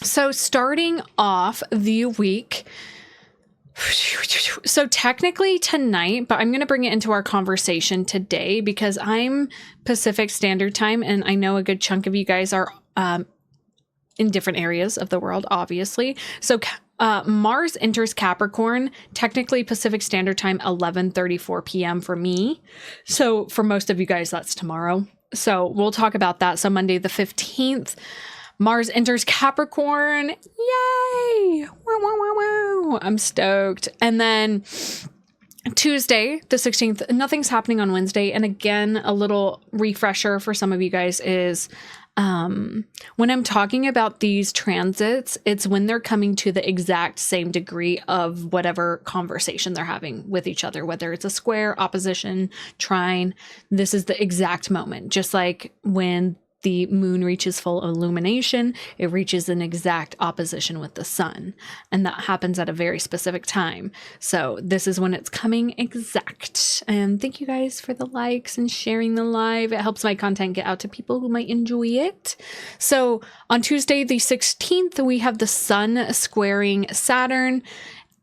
So starting off the week, so technically tonight, but I'm going to bring it into our conversation today because I'm Pacific Standard Time, and I know a good chunk of you guys are in different areas of the world, obviously. So Mars enters Capricorn, technically Pacific Standard Time, 11:34 p.m. for me. So for most of you guys, that's tomorrow. So we'll talk about that. So Monday the 15th, Mars enters Capricorn. Yay! Wow, wow, wow, wow. I'm stoked. And then Tuesday, the 16th, nothing's happening on Wednesday. And again, a little refresher for some of you guys is when I'm talking about these transits, it's when they're coming to the exact same degree of whatever conversation they're having with each other, whether it's a square, opposition, trine. This is the exact moment, just like when the moon reaches full illumination, it reaches an exact opposition with the sun. And that happens at a very specific time. So this is when it's coming exact. And thank you guys for the likes and sharing the live. It helps my content get out to people who might enjoy it. So on Tuesday, the 16th, we have the sun squaring Saturn.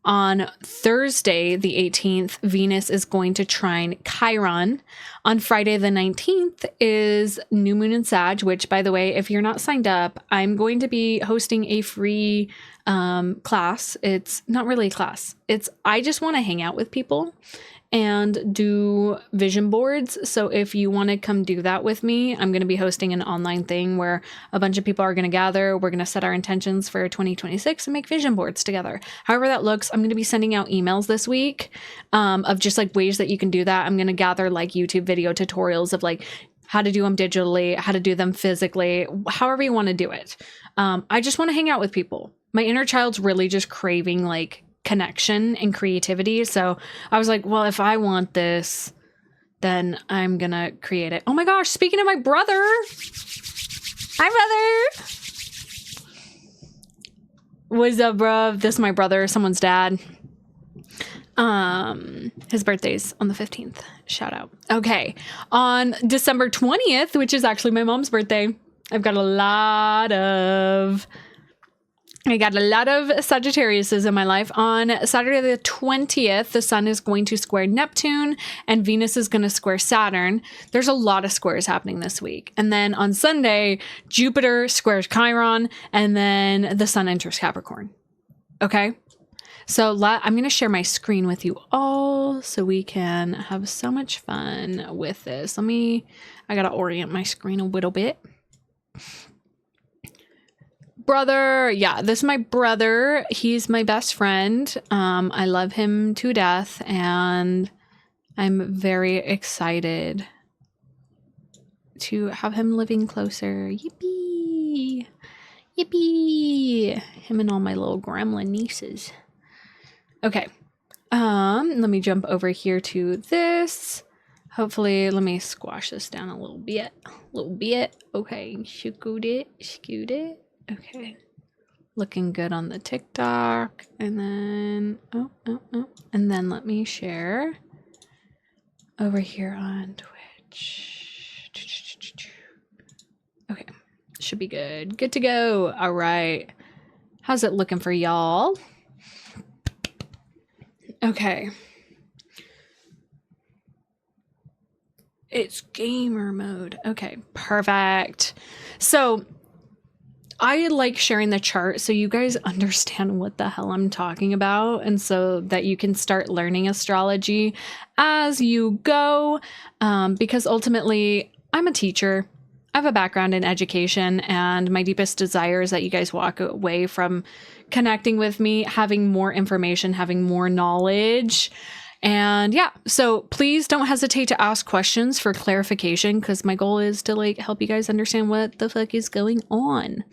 On Thursday, the 18th, Venus is going to trine Chiron. On Friday, the 19th, is new moon in Sag, which, by the way, if you're not signed up, I'm going to be hosting a free class. It's not really a class. I just want to hang out with people and do vision boards. So if you want to come do that with me, I'm going to be hosting an online thing where a bunch of people are going to gather. We're going to set our intentions for 2026 and make vision boards together. However that looks, I'm going to be sending out emails this week of just like ways that you can do that. I'm going to gather like YouTube video tutorials of like how to do them digitally, how to do them physically, however you want to do it. I just want to hang out with people. My inner child's really just craving like connection and creativity. So I was like, well, if I want this, then I'm gonna create it. Oh my gosh, speaking of my brother. Hi, brother. What's up, bruv? This is my brother, someone's dad. His birthday's on the 15th. Shout out. Okay. On December 20th, which is actually my mom's birthday, I've got a lot of Sagittariuses in my life. On Saturday the 20th, the sun is going to square Neptune and Venus is going to square Saturn. There's a lot of squares happening this week. And then on Sunday, Jupiter squares Chiron and then the sun enters Capricorn. Okay. So I'm going to share my screen with you all so we can have so much fun with this. I got to orient my screen a little bit. Brother, yeah, this is my brother. He's my best friend. I love him to death, and I'm very excited to have him living closer. Yippee! Yippee! Him and all my little gremlin nieces. Okay, let me jump over here to this. Hopefully, let me squash this down a little bit. Okay, scoot it. Okay, looking good on the TikTok, and then and then let me share over here on Twitch. Okay, should be good to go. All right, how's it looking for y'all? Okay, it's gamer mode. Okay, perfect. So I like sharing the chart so you guys understand what the hell I'm talking about, and so that you can start learning astrology as you go, because ultimately I'm a teacher. I have a background in education, and my deepest desire is that you guys walk away from connecting with me, having more information, having more knowledge. And yeah, so please don't hesitate to ask questions for clarification, because my goal is to like help you guys understand what the fuck is going on.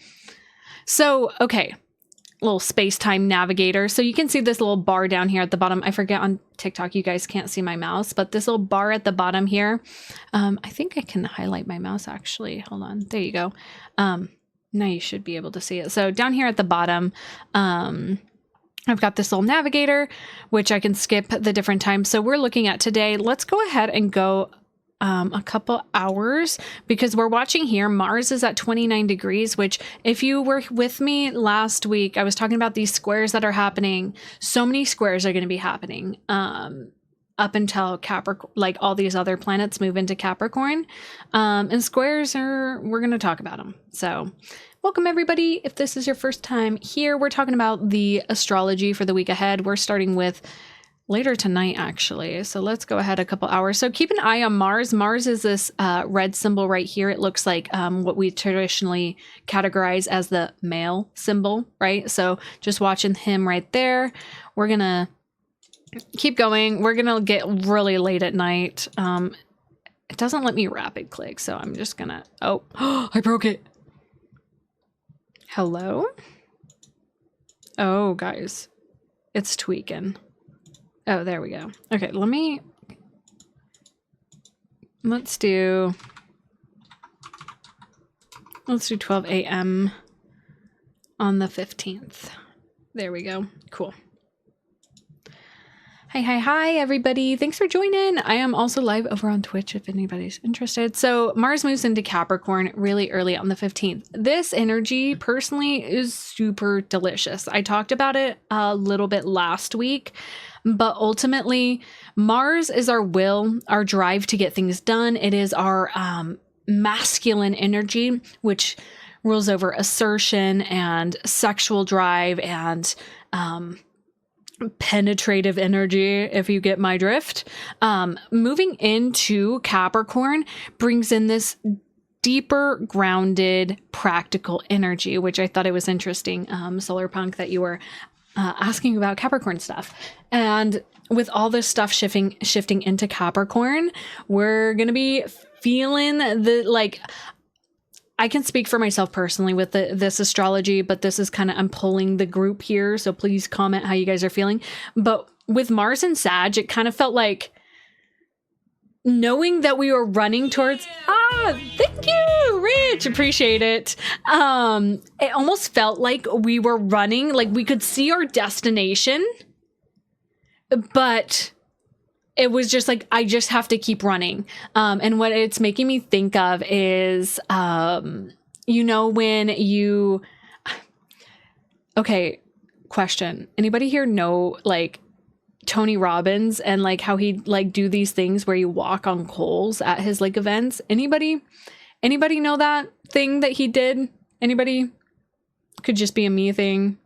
So, okay, little space-time navigator. So you can see this little bar down here at the bottom. I forget on TikTok, you guys can't see my mouse, but this little bar at the bottom here, I think I can highlight my mouse actually. Hold on. There you go. Now you should be able to see it. So down here at the bottom, I've got this little navigator, which I can skip the different times. So we're looking at today. Let's go ahead and go a couple hours because we're watching here. Mars is at 29 degrees, which if you were with me last week, I was talking about these squares that are happening. So many squares are going to be happening up until Capricorn, like all these other planets move into Capricorn. And squares we're going to talk about them. So welcome everybody. If this is your first time here, we're talking about the astrology for the week ahead. We're starting with later tonight, actually. So let's go ahead a couple hours. So keep an eye on Mars. Mars is this red symbol right here. It looks like what we traditionally categorize as the male symbol, right? So just watching him right there. We're going to keep going. We're going to get really late at night. It doesn't let me rapid click. So I'm just going to, oh, I broke it. Hello? Oh, guys, it's tweaking. Oh, there we go. Okay, let's do 12 a.m. on the 15th. There we go. Cool. Hi, everybody. Thanks for joining. I am also live over on Twitch if anybody's interested. So Mars moves into Capricorn really early on the 15th. This energy personally is super delicious. I talked about it a little bit last week, but ultimately Mars is our will, our drive to get things done. It is our masculine energy, which rules over assertion and sexual drive and penetrative energy, if you get my drift. Moving into Capricorn brings in this deeper, grounded, practical energy, which I thought it was interesting, Solar Punk, that you were asking about Capricorn stuff. And with all this stuff shifting into Capricorn, we're going to be feeling I can speak for myself personally with this astrology, but this is kind of, I'm pulling the group here. So please comment how you guys are feeling. But with Mars and Sag, it kind of felt like knowing that we were running towards, thank you, Rich, appreciate it. It almost felt like we were running, like we could see our destination, but it was just like, I just have to keep running. And what it's making me think of is, when you, okay, question. Anybody here know like Tony Robbins and like how he like do these things where you walk on coals at his like events? Anybody know that thing that he did? Anybody? Could just be a me thing.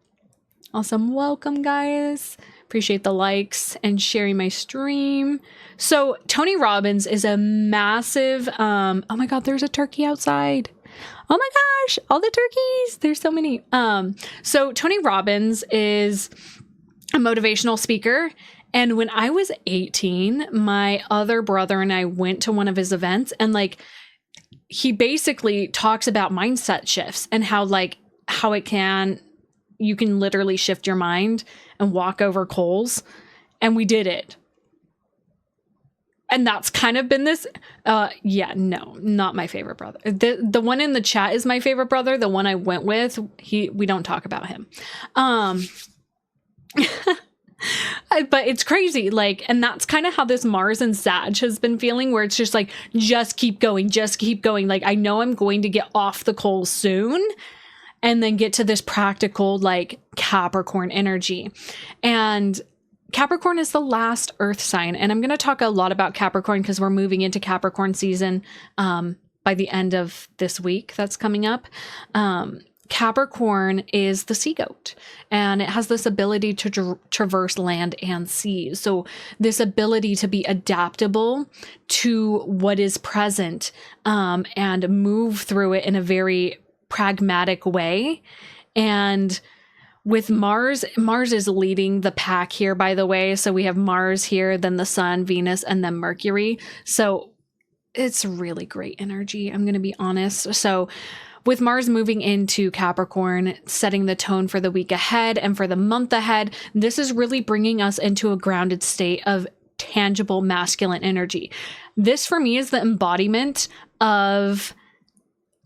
Awesome. Welcome, guys. Appreciate the likes and sharing my stream. So Tony Robbins is a massive, oh my God, there's a turkey outside. Oh my gosh, all the turkeys. There's so many. So Tony Robbins is a motivational speaker. And when I was 18, my other brother and I went to one of his events, and like, he basically talks about mindset shifts and how you can literally shift your mind and walk over coals. And we did it. And that's kind of been this, no, not my favorite brother. The one in the chat is my favorite brother. The one I went with, we don't talk about him. But it's crazy. Like, and that's kind of how this Mars and Sag has been feeling, where it's just like, just keep going. Like, I know I'm going to get off the coals soon, and then get to this practical, like, Capricorn energy. And Capricorn is the last earth sign. And I'm going to talk a lot about Capricorn because we're moving into Capricorn season by the end of this week that's coming up. Capricorn is the sea goat, and it has this ability to traverse land and sea. So this ability to be adaptable to what is present and move through it in a very pragmatic way. And with Mars is leading the pack here, by the way. So we have Mars here, then the Sun, Venus, and then Mercury. So it's really great energy, I'm going to be honest. So with Mars moving into Capricorn, setting the tone for the week ahead and for the month ahead, this is really bringing us into a grounded state of tangible masculine energy. This for me is the embodiment of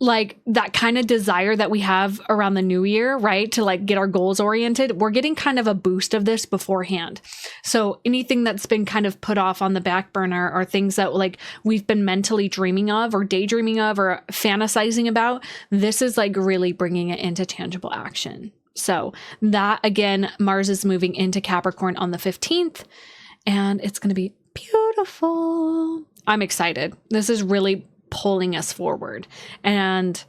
like that kind of desire that we have around the new year, right? To like get our goals oriented. We're getting kind of a boost of this beforehand. So anything that's been kind of put off on the back burner are things that like we've been mentally dreaming of or daydreaming of or fantasizing about. This is like really bringing it into tangible action. So that again, Mars is moving into Capricorn on the 15th and it's going to be beautiful. I'm excited. This is really pulling us forward. And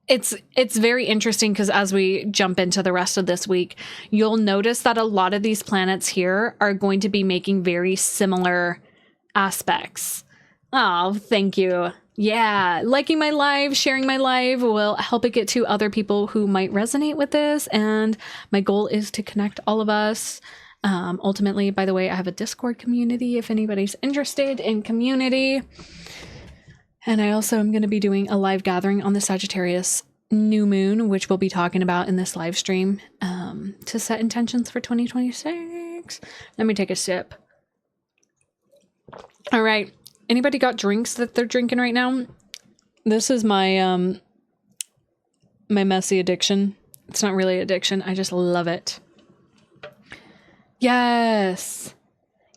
it's very interesting because as we jump into the rest of this week, you'll notice that a lot of these planets here are going to be making very similar aspects. Oh, thank you. Yeah, liking my live, sharing my live will help it get to other people who might resonate with this. And my goal is to connect all of us. Ultimately, by the way, I have a Discord community if anybody's interested in community. And I also am going to be doing a live gathering on the Sagittarius new moon, which we'll be talking about in this live stream, to set intentions for 2026. Let me take a sip. All right. Anybody got drinks that they're drinking right now? This is my, my messy addiction. It's not really addiction. I just love it. Yes.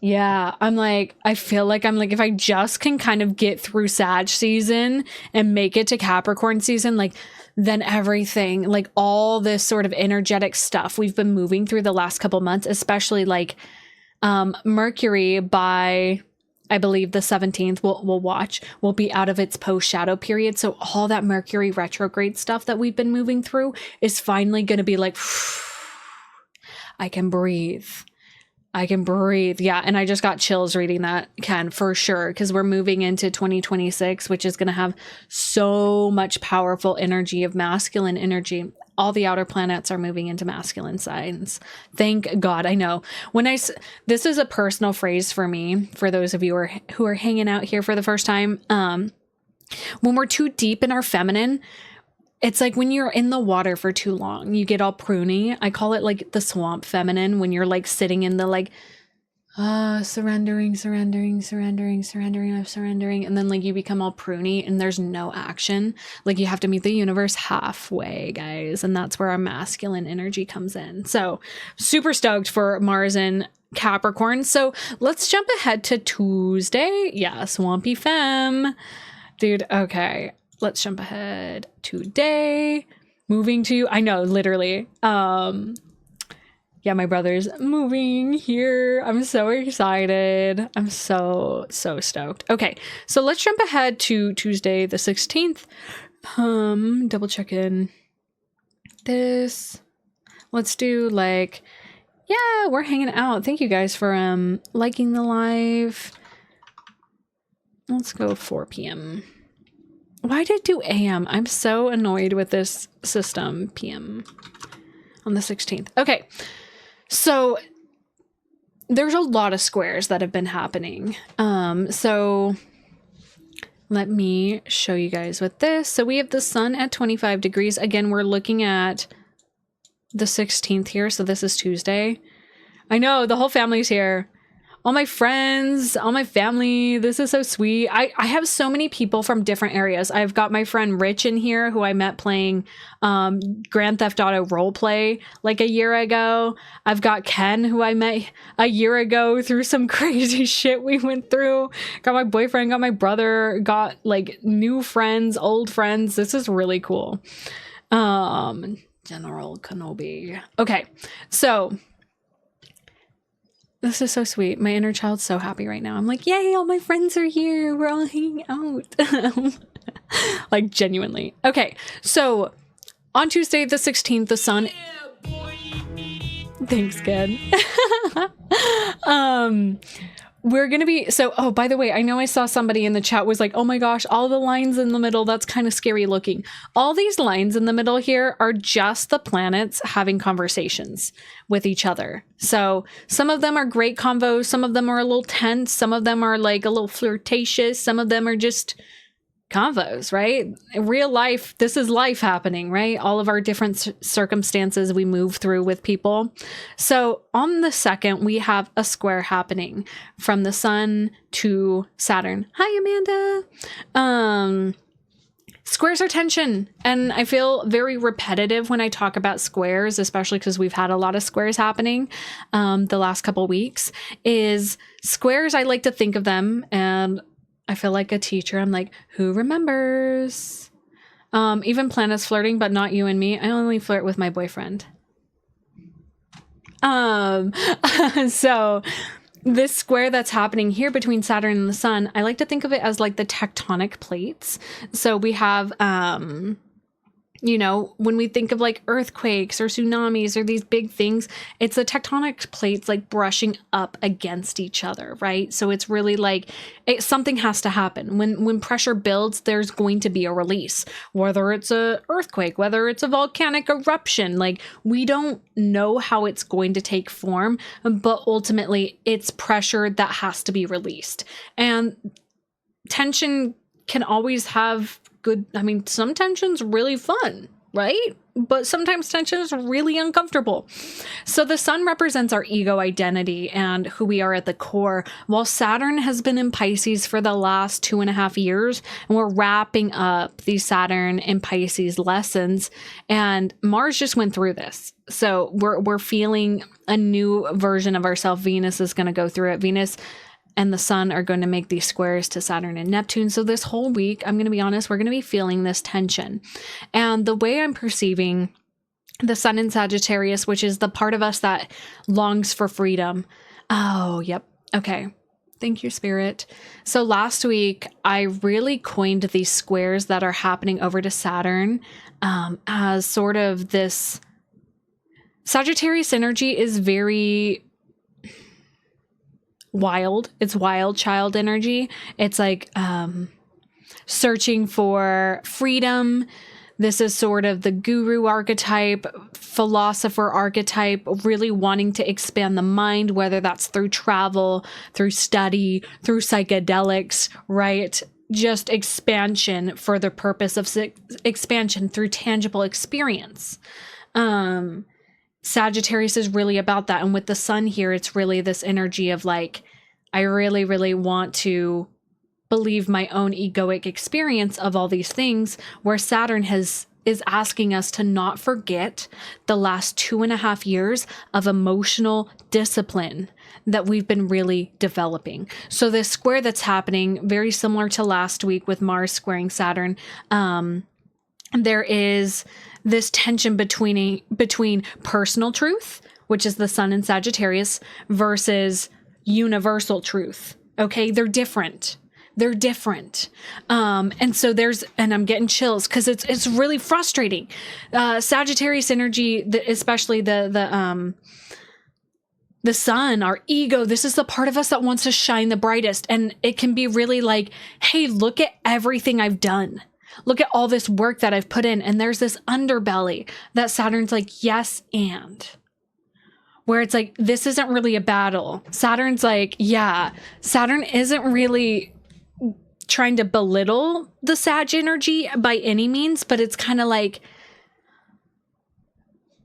Yeah, I feel like I'm like, if I just can kind of get through Sag season and make it to Capricorn season, like then everything, like all this sort of energetic stuff we've been moving through the last couple months, especially like Mercury by, I believe the 17th will be out of its post shadow period. So all that Mercury retrograde stuff that we've been moving through is finally going to be like, I can breathe. I can breathe. Yeah. And I just got chills reading that, Ken, for sure. Because we're moving into 2026, which is going to have so much powerful energy of masculine energy. All the outer planets are moving into masculine signs. Thank God. I know this is a personal phrase for me, for those of you who are hanging out here for the first time. When we're too deep in our feminine, it's like when you're in the water for too long, you get all pruny. I call it like the swamp feminine, when you're like sitting in the like, surrendering. And then like you become all pruny and there's no action. Like you have to meet the universe halfway, guys. And that's where our masculine energy comes in. So super stoked for Mars and Capricorn. So let's jump ahead to Tuesday. Yeah, swampy femme. Dude, okay. Let's jump ahead today. Moving to, I know, literally. Yeah, my brother's moving here. I'm so excited. I'm so stoked. Okay, so let's jump ahead to Tuesday the 16th. Double check in this. Let's do like, yeah, we're hanging out. Thank you guys for liking the live. Let's go 4 p.m. Why did it do AM? I'm so annoyed with this system. PM on the 16th. Okay, so there's a lot of squares that have been happening. So let me show you guys with this. So we have the sun at 25 degrees. Again, we're looking at the 16th here. So this is Tuesday. I know, the whole family's here. All my friends, all my family. This is so sweet. I have so many people from different areas. I've got my friend Rich in here, who I met playing Grand Theft Auto roleplay like a year ago. I've got Ken, who I met a year ago through some crazy shit we went through. Got my boyfriend, got my brother, got like new friends, old friends. This is really cool. General Kenobi. Okay, so this is so sweet. My inner child's so happy right now. I'm like, yay, all my friends are here. We're all hanging out. Like, genuinely. Okay, so on Tuesday the 16th, the sun... Thanks, Ken. We're going to be... So, oh, by the way, I know I saw somebody in the chat was like, oh my gosh, all the lines in the middle, that's kind of scary looking. All these lines in the middle here are just the planets having conversations with each other. So some of them are great convos. Some of them are a little tense. Some of them are like a little flirtatious. Some of them are just convos, right? In real life, this is life happening, right? All of our different circumstances we move through with people. So on the 2nd, we have a square happening from the sun to Saturn. Hi, Amanda. Squares are tension, and I feel very repetitive when I talk about squares, especially because we've had a lot of squares happening the last couple weeks. Is squares, I like to think of them, and I feel like a teacher. I'm like, who remembers? Even planets flirting, but not you and me. I only flirt with my boyfriend. So this square that's happening here between Saturn and the Sun, I like to think of it as like the tectonic plates. So we have, you know, when we think of like earthquakes or tsunamis or these big things, it's the tectonic plates like brushing up against each other, right? So it's really like something has to happen. When pressure builds, there's going to be a release, whether it's a earthquake, whether it's a volcanic eruption. Like, we don't know how it's going to take form, but ultimately it's pressure that has to be released. And tension can always have good, I mean, some tension's really fun, right? But sometimes tension is really uncomfortable. So the Sun represents our ego identity and who we are at the core, while Saturn has been in Pisces for the last 2.5 years, and we're wrapping up these Saturn and Pisces lessons, and Mars just went through this. So we're feeling a new version of ourselves. Venus is going to go through it. Venus and the Sun are going to make these squares to Saturn and Neptune. So this whole week, I'm going to be honest, we're going to be feeling this tension. And the way I'm perceiving the Sun in Sagittarius, which is the part of us that longs for freedom. Oh, yep. Okay. Thank you, Spirit. So last week, I really coined these squares that are happening over to Saturn as sort of this Sagittarius energy is very wild. It's wild child energy. It's like searching for freedom. This is sort of the guru archetype, philosopher archetype, really wanting to expand the mind, whether that's through travel, through study, through psychedelics, right? Just expansion for the purpose of expansion through tangible experience. Sagittarius is really about that. And with the Sun here, it's really this energy of like, I really, really want to believe my own egoic experience of all these things, where Saturn is asking us to not forget the last 2.5 years of emotional discipline that we've been really developing. So this square that's happening, very similar to last week with Mars squaring Saturn, there is this tension between personal truth, which is the Sun in Sagittarius, versus universal truth. Okay, they're different. They're different. And so and I'm getting chills because it's really frustrating. Sagittarius energy, especially the Sun, our ego, this is the part of us that wants to shine the brightest. And it can be really like, hey, look at everything I've done. Look at all this work that I've put in. And there's this underbelly that Saturn's like, yes, and. Where it's like, this isn't really a battle. Saturn's like, yeah, Saturn isn't really trying to belittle the Sag energy by any means, but it's kind of like,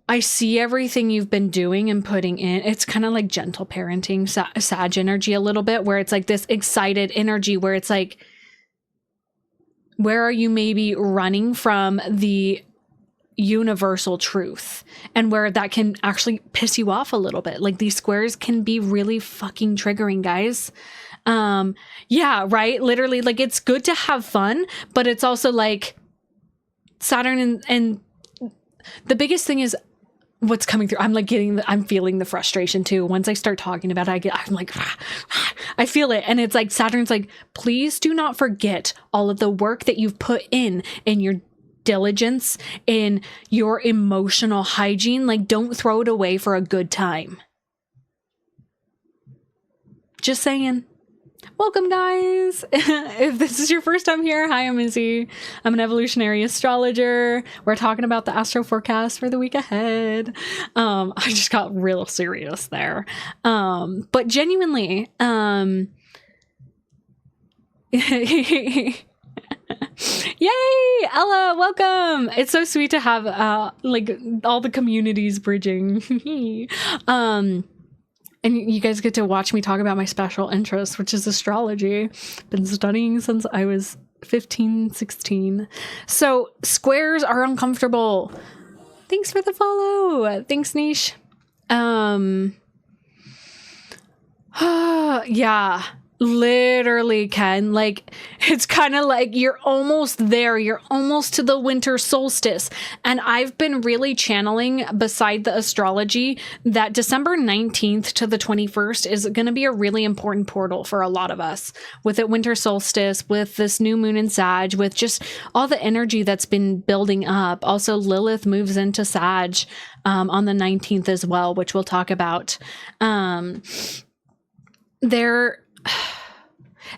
I see everything you've been doing and putting in. It's kind of like gentle parenting Sag energy a little bit, where it's like this excited energy where it's like, where are you maybe running from the universal truth, and where that can actually piss you off a little bit. Like, these squares can be really fucking triggering, guys. Yeah, right. Literally, like, it's good to have fun, but it's also like Saturn and the biggest thing is what's coming through. I'm like I'm feeling the frustration too. Once I start talking about it, I'm like, I feel it. And it's like, Saturn's like, please do not forget all of the work that you've put in your diligence, in your emotional hygiene. Like, don't throw it away for a good time. Just saying. Welcome, guys. If this is your first time here, hi, I'm Izzy. I'm an evolutionary astrologer. We're talking about the astro forecast for the week ahead. I just got real serious there. But genuinely, yay, Ella, welcome. It's so sweet to have like all the communities bridging. And you guys get to watch me talk about my special interest, which is astrology. Been studying since I was 15, 16. So squares are uncomfortable. Thanks for the follow. Thanks, Niche. Yeah, literally, Ken. Like, it's kind of like you're almost there. You're almost to the winter solstice. And I've been really channeling, beside the astrology, that December 19th to the 21st is going to be a really important portal for a lot of us. With it, winter solstice, with this new moon in Sag, with just all the energy that's been building up. Also, Lilith moves into Sag on the 19th as well, which we'll talk about.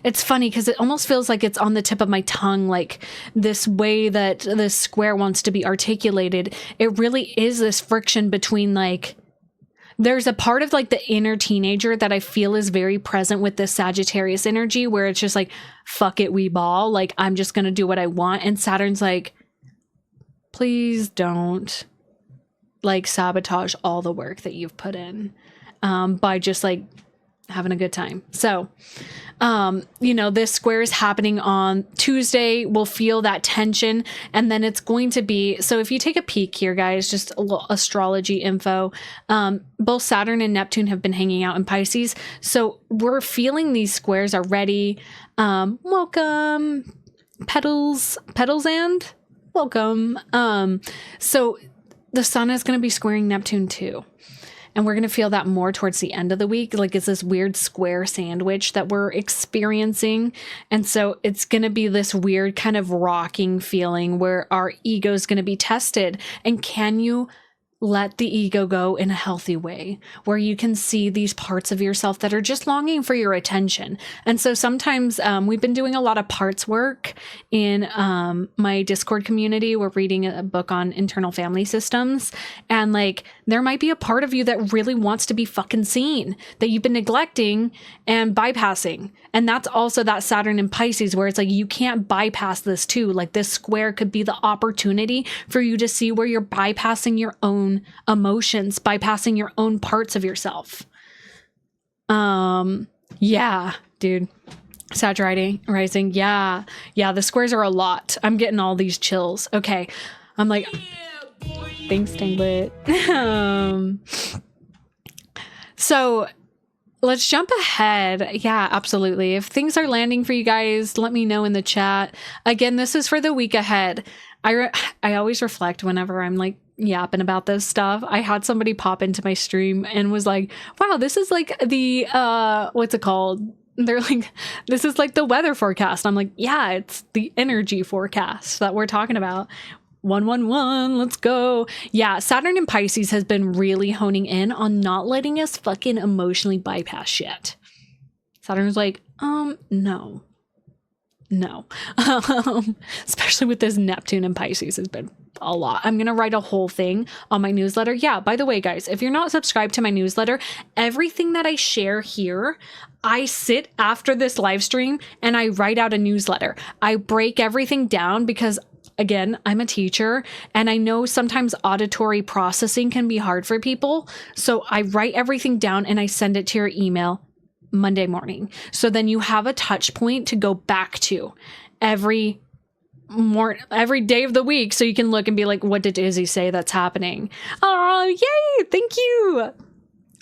It's funny because it almost feels like it's on the tip of my tongue, like this way that this square wants to be articulated. It really is this friction between, like, there's a part of like the inner teenager that I feel is very present with this Sagittarius energy, where it's just like, fuck it, we ball. Like, I'm just going to do what I want. And Saturn's like, please don't, like, sabotage all the work that you've put in by just like having a good time. So, this square is happening on Tuesday. We'll feel that tension, and then it's going to be, so if you take a peek here, guys, just a little astrology info, both Saturn and Neptune have been hanging out in Pisces. So we're feeling these squares are ready. Welcome, petals and welcome. So the sun is going to be squaring Neptune too. And we're going to feel that more towards the end of the week. Like, it's this weird square sandwich that we're experiencing. And so it's going to be this weird kind of rocking feeling where our ego is going to be tested. And can you let the ego go in a healthy way, where you can see these parts of yourself that are just longing for your attention? And so sometimes we've been doing a lot of parts work in my Discord community. We're reading a book on internal family systems, and like, there might be a part of you that really wants to be fucking seen, that you've been neglecting and bypassing. And that's also that Saturn in Pisces, where it's like, you can't bypass this too. Like, this square could be the opportunity for you to see where you're bypassing your own emotions, bypassing your own parts of yourself. Yeah, dude. Sag rising. Yeah, the squares are a lot. I'm getting all these chills. Okay. I'm like, thanks, Danglet. So let's jump ahead. Yeah, absolutely. If things are landing for you guys, let me know in the chat. Again, this is for the week ahead. I always reflect whenever I'm like yapping about this stuff. I had somebody pop into my stream and was like, wow, this is like the, what's it called? They're like, this is like the weather forecast. I'm like, yeah, it's the energy forecast that we're talking about. 111, let's go. Yeah, Saturn in Pisces has been really honing in on not letting us fucking emotionally bypass shit. Saturn's like, no. Especially with this Neptune and Pisces has been a lot. I'm going to write a whole thing on my newsletter. Yeah, by the way, guys, if you're not subscribed to my newsletter, everything that I share here, I sit after this live stream and I write out a newsletter. I break everything down because, again, I'm a teacher and I know sometimes auditory processing can be hard for people. So I write everything down and I send it to your email Monday morning. So then you have a touch point to go back to every day of the week, so you can look and be like, what did Izzy say that's happening? Oh, yay, thank you.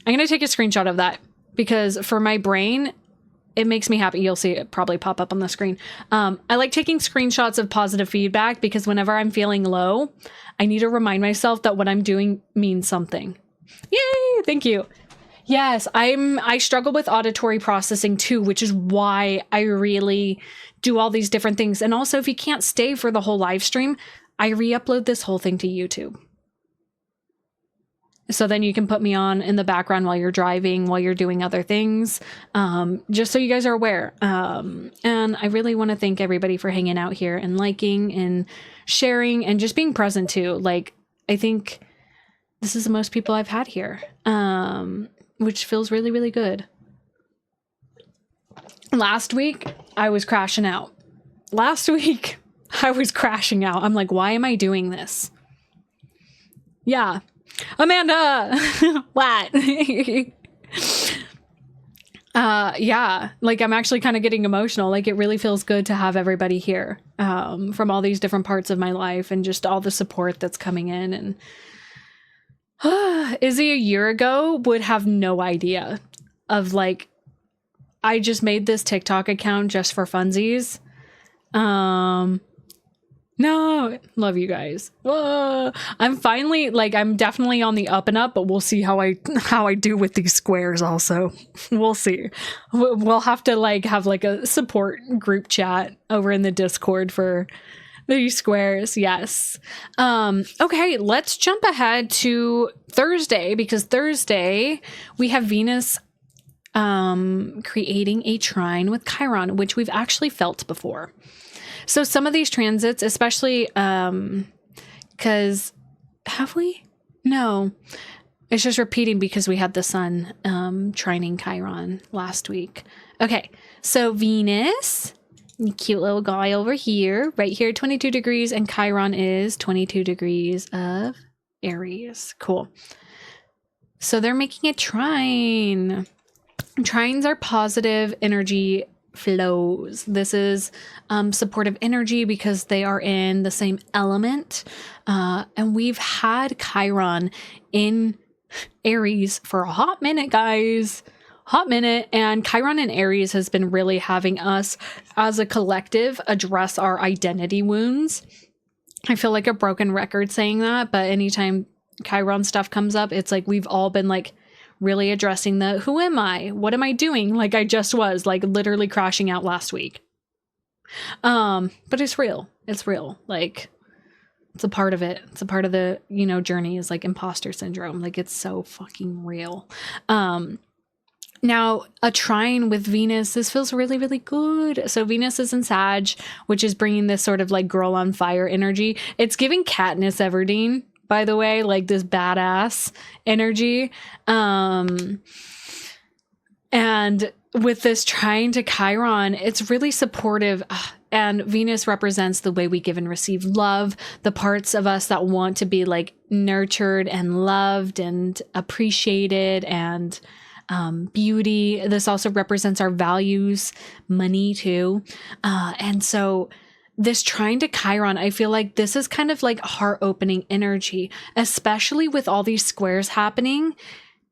I'm gonna take a screenshot of that because for my brain, it makes me happy. You'll see it probably pop up on the screen. I like taking screenshots of positive feedback because whenever I'm feeling low, I need to remind myself that what I'm doing means something. Yay, thank you. Yes, I struggle with auditory processing too, which is why I really do all these different things. And also, if you can't stay for the whole live stream, I re-upload this whole thing to YouTube. So then you can put me on in the background while you're driving, while you're doing other things, just so you guys are aware. And I really want to thank everybody for hanging out here and liking and sharing and just being present too. Like, I think this is the most people I've had here. Which feels really, really good. Last week, I was crashing out. I'm like, why am I doing this? Yeah. Amanda! What? Yeah, like I'm actually kind of getting emotional. Like it really feels good to have everybody here, from all these different parts of my life and just all the support that's coming in. And Izzy a year ago would have no idea of like, I just made this TikTok account just for funsies. No, love you guys. I'm finally like, I'm definitely on the up and up, but we'll see how I do with these squares also. We'll see. We'll have to like have like a support group chat over in the Discord for these squares. Yes. Okay, let's jump ahead to Thursday, because Thursday we have Venus creating a trine with Chiron, which we've actually felt before. So some of these transits, especially because have we? No, it's just repeating because we had the sun trining Chiron last week. Okay, so Venus, cute little guy over here, right here, 22 degrees, and Chiron is 22 degrees of Aries. Cool. So they're making a trine. Trines are positive energy flows. This is supportive energy because they are in the same element. And we've had Chiron in Aries for a hot minute, guys. Hot minute. And Chiron in Aries has been really having us as a collective address our identity wounds. I feel like a broken record saying that, but anytime Chiron stuff comes up, it's like we've all been like really addressing the who am I? What am I doing? Like I just was like literally crashing out last week. But it's real. It's real. Like it's a part of it. It's a part of the, you know, journey is like imposter syndrome. Like it's so fucking real. Now a trine with Venus, this feels really, really good. So Venus is in Sag, which is bringing this sort of like girl on fire energy. It's giving Katniss Everdeen, by the way, like this badass energy. And with this trine to Chiron, it's really supportive. And Venus represents the way we give and receive love, the parts of us that want to be like nurtured and loved and appreciated, and beauty. This also represents our values, money too. And so this trine to Chiron, I feel like this is kind of like heart-opening energy, especially with all these squares happening.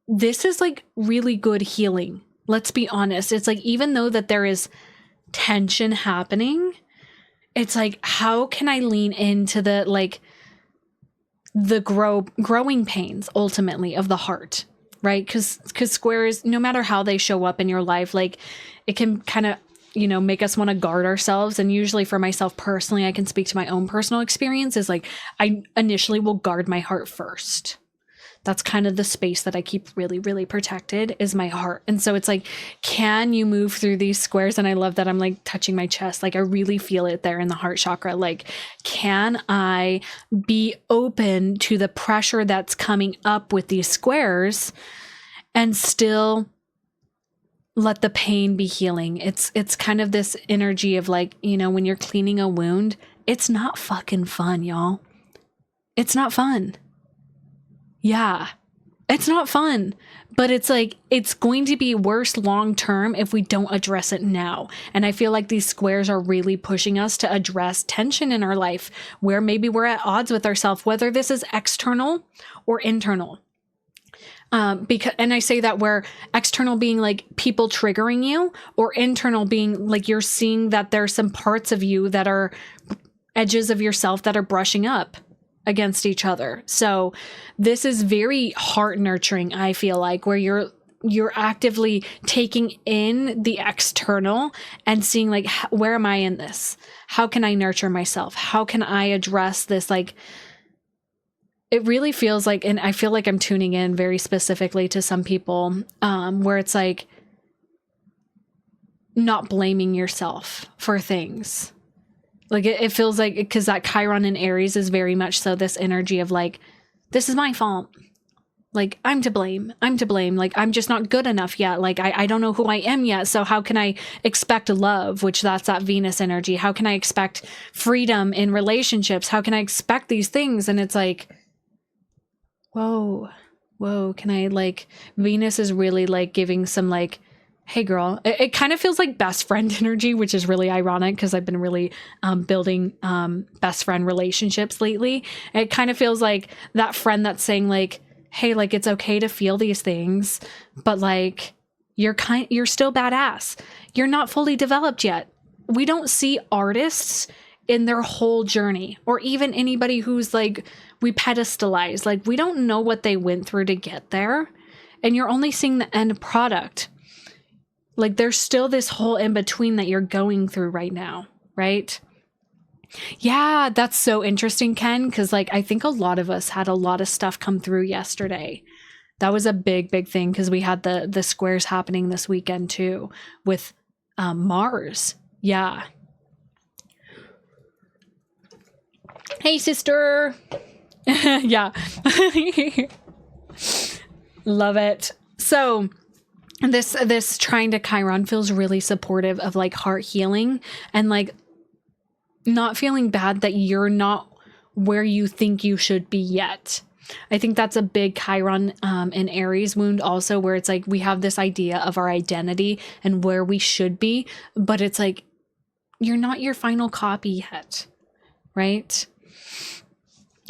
This is like really good healing. Let's be honest. It's like, even though that there is tension happening, it's like, how can I lean into the like the growing pains ultimately of the heart, right? Because squares, no matter how they show up in your life, like it can kind of, you know, make us want to guard ourselves. And usually for myself personally, I can speak to my own personal experience, is like I initially will guard my heart first. That's kind of the space that I keep really, really protected, is my heart. And so it's like, can you move through these squares? And I love that I'm like touching my chest. Like I really feel it there in the heart chakra. Like, can I be open to the pressure that's coming up with these squares and still let the pain be healing? It's kind of this energy of like, you know, when you're cleaning a wound, it's not fucking fun, y'all. It's not fun. Yeah, it's not fun, but it's like, it's going to be worse long term if we don't address it now. And I feel like these squares are really pushing us to address tension in our life where maybe we're at odds with ourselves, whether this is external or internal. Because, and I say that where external being like people triggering you, or internal being like you're seeing that there's some parts of you that are edges of yourself that are brushing up against each other. So this is very heart nurturing, I feel like, where you're actively taking in the external and seeing like, where am I in this? How can I nurture myself? How can I address this? Like, it really feels like, and I feel like I'm tuning in very specifically to some people, where it's like not blaming yourself for things. Like it feels like, because that Chiron in Aries is very much so this energy of like, this is my fault. Like, I'm to blame. Like, I'm just not good enough yet. Like, I don't know who I am yet. So how can I expect love, which that's that Venus energy? How can I expect freedom in relationships? How can I expect these things? And it's like, whoa, can I like, Venus is really like giving some like, Hey girl, it kind of feels like best friend energy, which is really ironic because I've been really building best friend relationships lately. It kind of feels like that friend that's saying like, hey, like it's okay to feel these things, but like you're still badass. You're not fully developed yet. We don't see artists in their whole journey, or even anybody who's like we pedestalize. Like we don't know what they went through to get there, and you're only seeing the end product. Like there's still this whole in between that you're going through right now, right? Yeah, that's so interesting, Ken, because like I think a lot of us had a lot of stuff come through yesterday. That was a big, big thing because we had the squares happening this weekend too with Mars. Yeah. Hey, sister. Yeah. Love it. So this trine to Chiron feels really supportive of like heart healing and like not feeling bad that you're not where you think you should be yet. I think that's a big Chiron in Aries wound also, where it's like we have this idea of our identity and where we should be, but it's like you're not your final copy yet, right?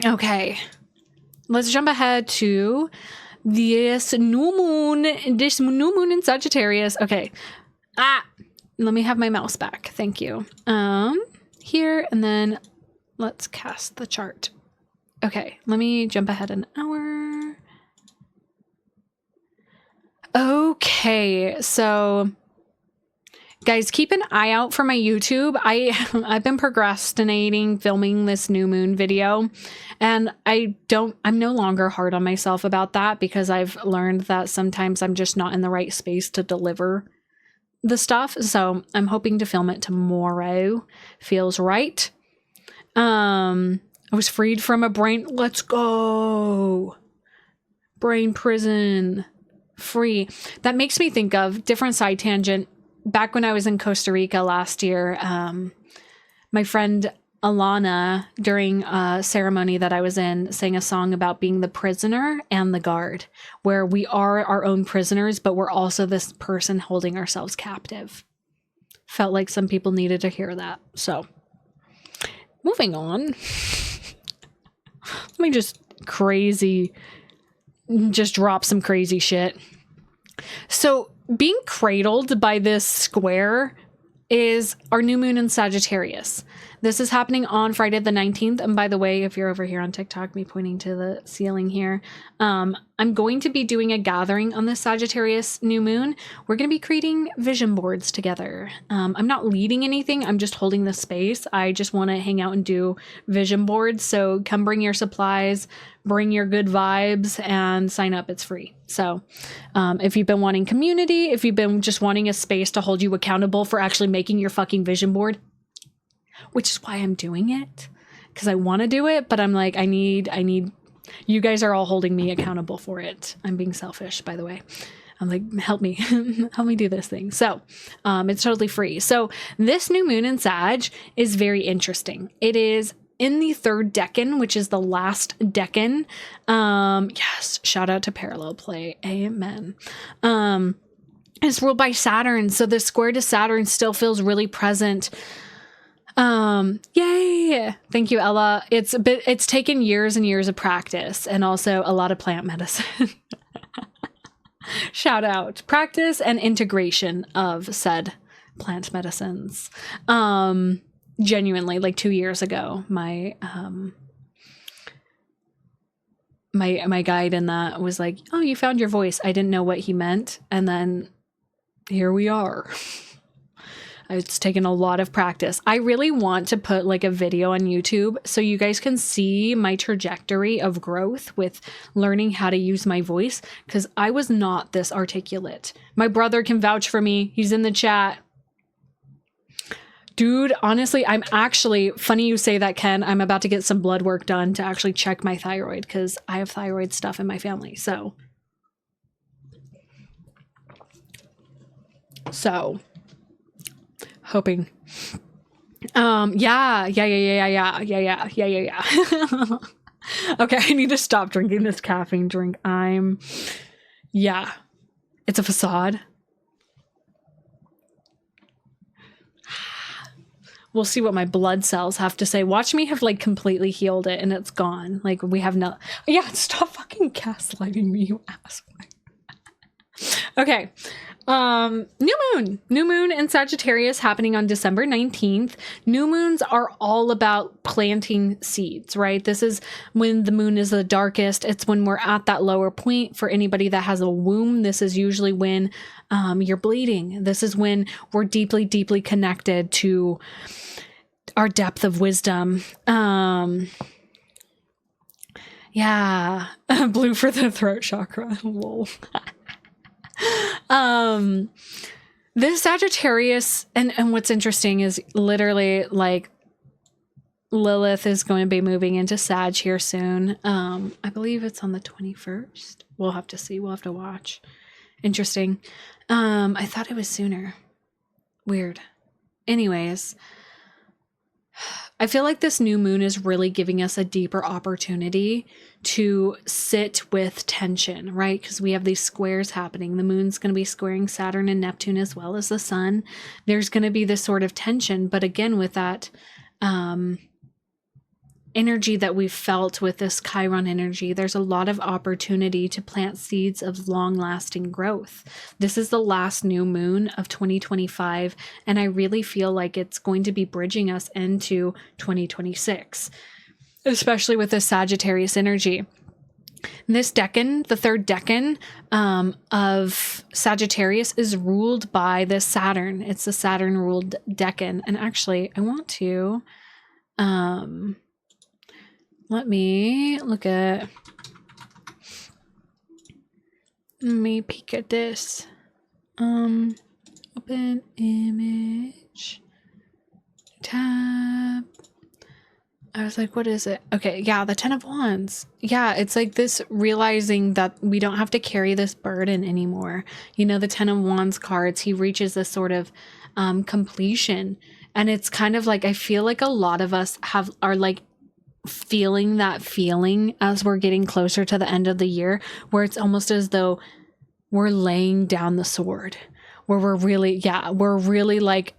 Okay, let's jump ahead to this new moon in Sagittarius. Okay. Let me have my mouse back. Thank you. Here, and then let's cast the chart. Okay, let me jump ahead an hour. Okay, so guys, keep an eye out for my YouTube. I've been procrastinating filming this new moon video, and I'm no longer hard on myself about that because I've learned that sometimes I'm just not in the right space to deliver the stuff. So I'm hoping to film it tomorrow. Feels right. I was freed from a brain. Let's go. Brain prison. Free. That makes me think of different side tangent. Back when I was in Costa Rica last year, my friend Alana, during a ceremony that I was in, sang a song about being the prisoner and the guard, where we are our own prisoners, but we're also this person holding ourselves captive. Felt like some people needed to hear that. So, moving on. Let me just drop some crazy shit. So, being cradled by this square is our new moon in Sagittarius. This is happening on Friday the 19th. And by the way, if you're over here on TikTok, me pointing to the ceiling here, I'm going to be doing a gathering on this Sagittarius new moon. We're going to be creating vision boards together. I'm not leading anything. I'm just holding the space. I just want to hang out and do vision boards. So come bring your supplies, bring your good vibes, and sign up. It's free. So if you've been wanting community, if you've been just wanting a space to hold you accountable for actually making your fucking vision board, which is why I'm doing it, because I want to do it, but I'm like, I need, you guys are all holding me accountable for it. I'm being selfish, by the way. I'm like, help me, help me do this thing. So it's totally free. So this new moon in Sag is very interesting. It is in the third decan, which is the last decan. Yes, shout out to Parallel Play. Amen. It's ruled by Saturn. So the square to Saturn still feels really present. Yay. Thank you, Ella. It's taken years and years of practice and also a lot of plant medicine. Shout out. Practice and integration of said plant medicines. Genuinely, like 2 years ago, my guide in that was like, oh, you found your voice. I didn't know what he meant. And then here we are. It's taken a lot of practice. I really want to put like a video on YouTube so you guys can see my trajectory of growth with learning how to use my voice, because I was not this articulate. My brother can vouch for me. He's in the chat. Dude, honestly, I'm actually, funny you say that, Ken, I'm about to get some blood work done to actually check my thyroid because I have thyroid stuff in my family. So hoping. Yeah. Okay, I need to stop drinking this caffeine drink. Yeah. It's a facade. we'll see what my blood cells have to say. Watch me have like completely healed it and it's gone. Like we have no, yeah, stop fucking gaslighting me, you asshole. Okay. New moon in Sagittarius happening on December 19th. New moons are all about planting seeds, right? This is when the moon is the darkest. It's when we're at that lower point. For anybody that has a womb, this is usually when you're bleeding. This is when we're deeply, deeply connected to our depth of wisdom. Yeah. Blue for the throat chakra. Lol. This Sagittarius, and what's interesting is literally like Lilith is going to be moving into Sag here soon. I believe it's on the 21st. We'll have to see. We'll have to watch. Interesting. I thought it was sooner. Weird. Anyways, I feel like this new moon is really giving us a deeper opportunity to sit with tension, right? Because we have these squares happening. The moon's going to be squaring Saturn and Neptune as well as the sun. There's going to be this sort of tension. But again, with that energy that we've felt with this Chiron energy, there's a lot of opportunity to plant seeds of long-lasting growth. This is the last new moon of 2025, and I really feel like it's going to be bridging us into 2026, especially with this Sagittarius energy. This decan, the third decan of Sagittarius, is ruled by the Saturn. It's the Saturn-ruled decan. And actually, I want to... let me look at, let me peek at this. Open image, tab. I was like, what is it? Okay, yeah, the 10 of Wands. Yeah, it's like this realizing that we don't have to carry this burden anymore. You know, the 10 of Wands cards, he reaches this sort of completion. And it's kind of like, I feel like a lot of us are like, feeling that feeling as we're getting closer to the end of the year, where it's almost as though we're laying down the sword, where we're really like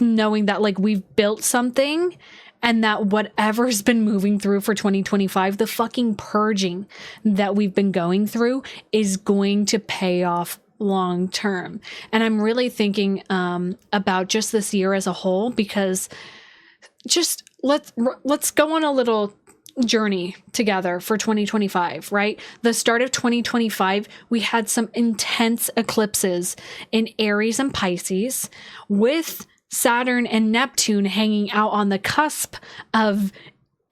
knowing that like we've built something and that whatever's been moving through for 2025, the fucking purging that we've been going through is going to pay off long term. And I'm really thinking about just this year as a whole, because just let's go on a little journey together for 2025, right? The start of 2025, we had some intense eclipses in Aries and Pisces, with Saturn and Neptune hanging out on the cusp of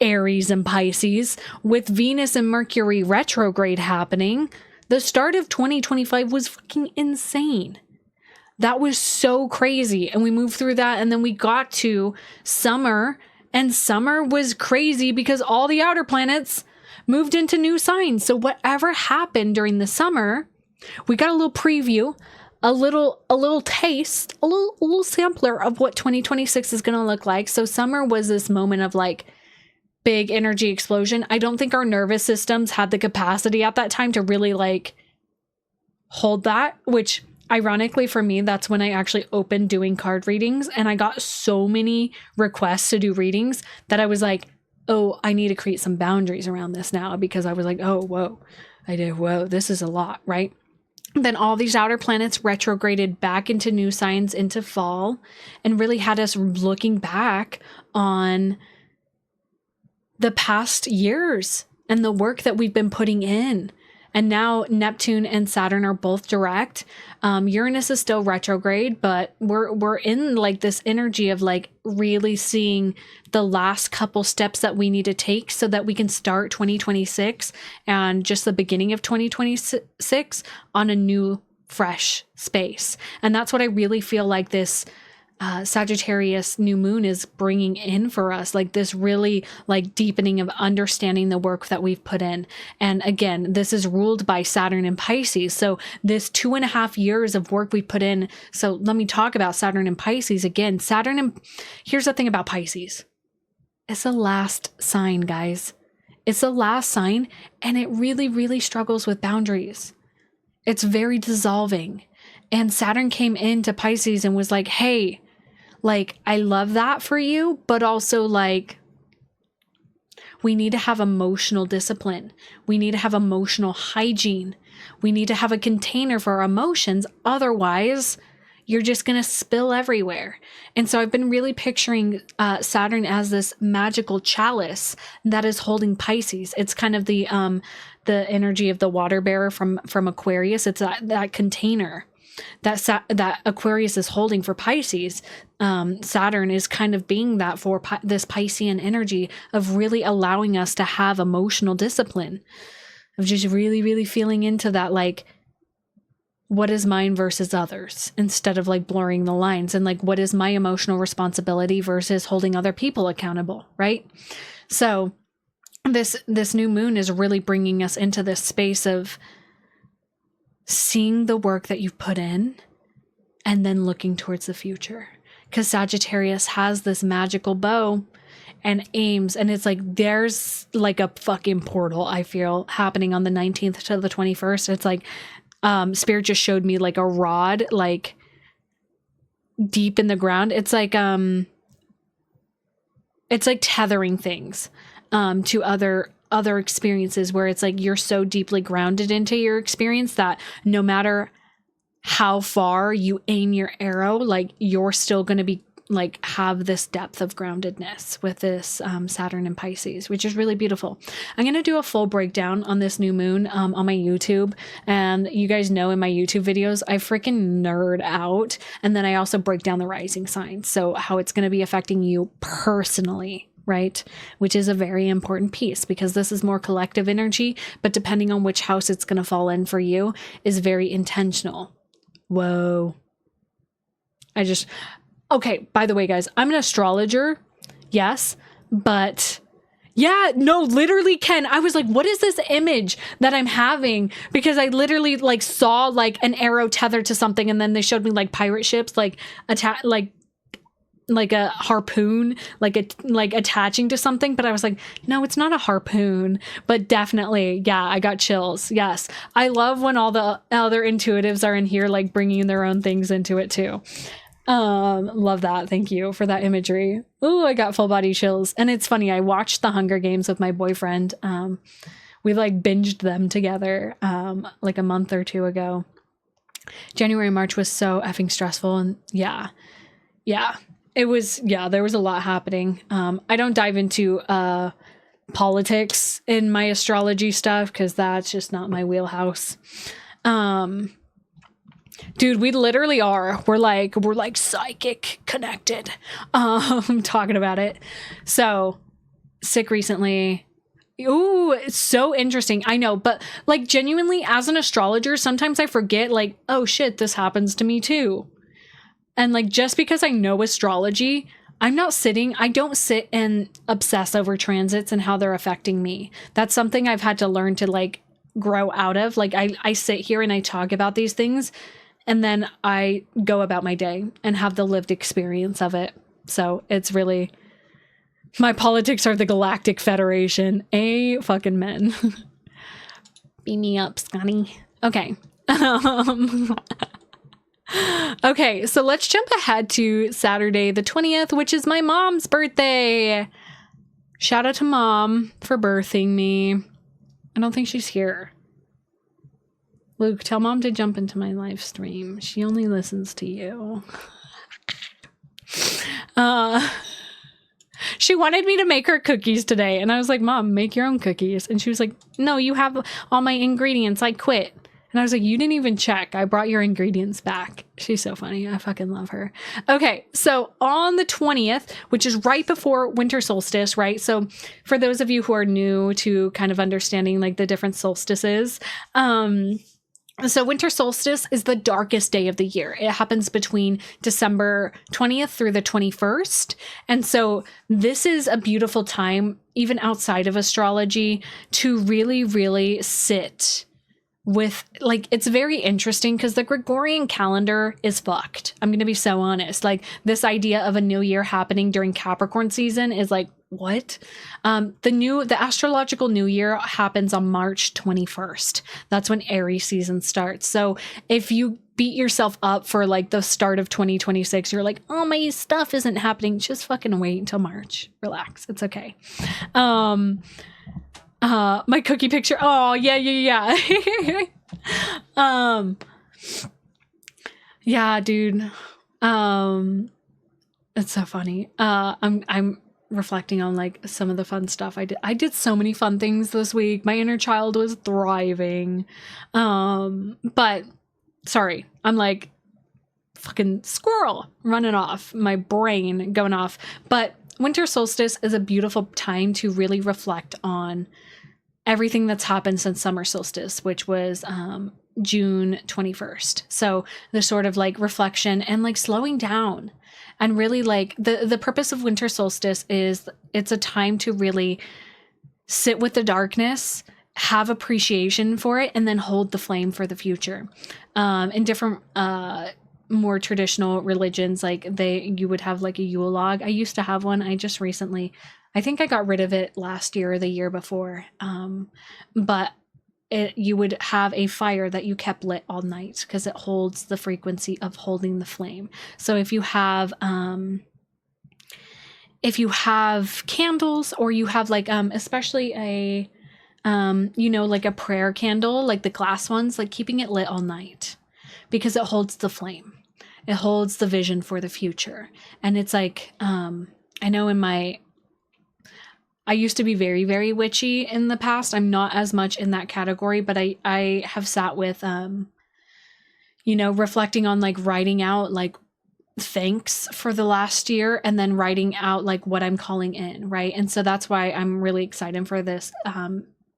Aries and Pisces, with Venus and Mercury retrograde happening. The start of 2025 was fucking insane. That was so crazy. And we moved through that, and then we got to summer, and summer was crazy because all the outer planets moved into new signs. So whatever happened during the summer, we got a little preview, a little taste, a little sampler of what 2026 is going to look like. So summer was this moment of like big energy explosion. I don't think our nervous systems had the capacity at that time to really like hold that, which ironically for me, that's when I actually opened doing card readings, and I got so many requests to do readings that I was like, oh, I need to create some boundaries around this now, because I was like, oh, whoa, this is a lot, right? Then all these outer planets retrograded back into new signs into fall, and really had us looking back on the past years and the work that we've been putting in. And now Neptune and Saturn are both direct. Uranus is still retrograde, but we're in like this energy of like really seeing the last couple steps that we need to take so that we can start 2026 and just the beginning of 2026 on a new, fresh space. And that's what I really feel like this Sagittarius new moon is bringing in for us, like this really like deepening of understanding the work that we've put in. And again, this is ruled by Saturn and Pisces. So this 2.5 years of work we put in. So let me talk about Saturn and Pisces again. Here's the thing about Pisces. It's the last sign, guys. It's the last sign, and it really, really struggles with boundaries. It's very dissolving. And Saturn came into Pisces and was like, hey, Like, I love that for you, but also like, we need to have emotional discipline. We need to have emotional hygiene. We need to have a container for our emotions. Otherwise, you're just going to spill everywhere. And so I've been really picturing Saturn as this magical chalice that is holding Pisces. It's kind of the energy of the water bearer from Aquarius. It's that container that Aquarius is holding for Pisces. Saturn is kind of being that for this Piscean energy of really allowing us to have emotional discipline, of just really, really feeling into that, like, what is mine versus others, instead of like blurring the lines, and like, what is my emotional responsibility versus holding other people accountable, right? So this new moon is really bringing us into this space of seeing the work that you've put in and then looking towards the future. Because Sagittarius has this magical bow and aims, and it's like there's like a fucking portal, I feel, happening on the 19th to the 21st. It's like Spirit just showed me like a rod, like deep in the ground. It's like tethering things to other experiences, where it's like you're so deeply grounded into your experience that no matter how far you aim your arrow, like you're still going to be like have this depth of groundedness with this Saturn and Pisces, which is really beautiful. I'm going to do a full breakdown on this new moon on my YouTube. And you guys know in my YouTube videos, I freaking nerd out. And then I also break down the rising signs. So how it's going to be affecting you personally, right? Which is a very important piece, because this is more collective energy, but depending on which house it's going to fall in for you is very intentional. Whoa. Okay, by the way, guys, I'm an astrologer. Yes, but yeah, no, literally, Ken, I was like, what is this image that I'm having? Because I literally like saw like an arrow tethered to something, and then they showed me like pirate ships, like like a harpoon, like attaching to something. But I was like, no, it's not a harpoon, but definitely, yeah, I got chills. Yes. I love when all the other intuitives are in here, like bringing their own things into it too. Love that. Thank you for that imagery. Ooh, I got full body chills. And it's funny, I watched the Hunger Games with my boyfriend. We like binged them together, like a month or two ago. January, March was so effing stressful. And yeah, it was, there was a lot happening. I don't dive into, politics in my astrology stuff, 'cause that's just not my wheelhouse. Dude, we literally are. We're like psychic connected. Talking about it. So sick recently. Ooh, it's so interesting. I know, but like genuinely as an astrologer, sometimes I forget like, oh shit, this happens to me too. And like, just because I know astrology, I don't sit and obsess over transits and how they're affecting me. That's something I've had to learn to like grow out of. Like I sit here and I talk about these things, and then I go about my day and have the lived experience of it. So it's really, my politics are the Galactic Federation. Fucking men. Beam me up, Scotty. Okay. Okay, so let's jump ahead to Saturday the 20th, which is my mom's birthday. Shout out to Mom for birthing me. I don't think she's here. Luke, tell Mom to jump into my live stream. She only listens to you. She wanted me to make her cookies today, and I was like, Mom, make your own cookies. And she was like, no, you have all my ingredients. I quit. And I was like, you didn't even check. I brought your ingredients back. She's so funny. I fucking love her. Okay, so on the 20th, which is right before winter solstice, right? So for those of you who are new to kind of understanding like the different solstices, so winter solstice is the darkest day of the year. It happens between December 20th through the 21st. And so this is a beautiful time, even outside of astrology, to really, really sit with, like, it's very interesting because the Gregorian calendar is fucked. I'm going to be so honest. Like, this idea of a new year happening during Capricorn season is like, what? The astrological new year happens on March 21st. That's when Aries season starts. So if you beat yourself up for like the start of 2026. You're like, oh, my stuff isn't happening. Just fucking wait until March. Relax. It's okay. My cookie picture. Oh, yeah. Yeah, dude. It's so funny. I'm reflecting on like some of the fun stuff I did. I did so many fun things this week. My inner child was thriving. But sorry, I'm like fucking squirrel running off, my brain going off. But winter solstice is a beautiful time to really reflect on everything that's happened since summer solstice, which was June 21st. So the sort of like reflection and like slowing down, and really like the purpose of winter solstice is it's a time to really sit with the darkness, have appreciation for it, and then hold the flame for the future. In different more traditional religions, like you would have like a Yule log. I used to have one. I just recently, I think I got rid of it last year or the year before. But you would have a fire that you kept lit all night because it holds the frequency of holding the flame. So if you have candles, or you have like especially a like a prayer candle, like the glass ones, like keeping it lit all night, because it holds the flame. It holds the vision for the future. And it's like I know I used to be very, very witchy in the past. I'm not as much in that category, but I have sat with, reflecting on like writing out like thanks for the last year, and then writing out like what I'm calling in, right? And so that's why I'm really excited for this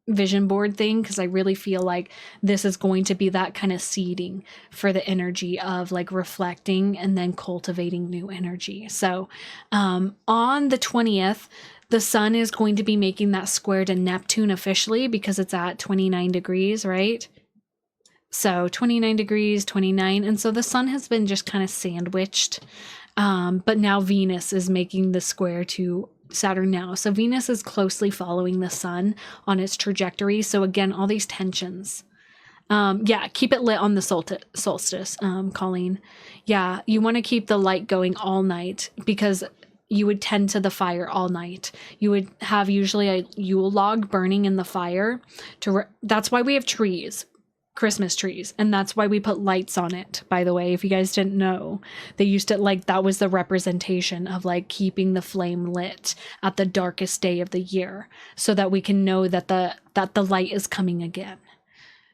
vision board thing, because I really feel like this is going to be that kind of seeding for the energy of like reflecting and then cultivating new energy. So on the 20th, the sun is going to be making that square to Neptune officially, because it's at 29 degrees, right? So 29 degrees, 29. And so the sun has been just kind of sandwiched. But now Venus is making the square to Saturn now. So Venus is closely following the sun on its trajectory. So again, all these tensions. Keep it lit on the solstice, Colleen. Yeah, you want to keep the light going all night, because you would tend to the fire all night. You would have usually a Yule log burning in the fire. That's why we have trees, Christmas trees. And that's why we put lights on it, by the way, if you guys didn't know. They used to, like, that was the representation of, like, keeping the flame lit at the darkest day of the year, so that we can know that the light is coming again.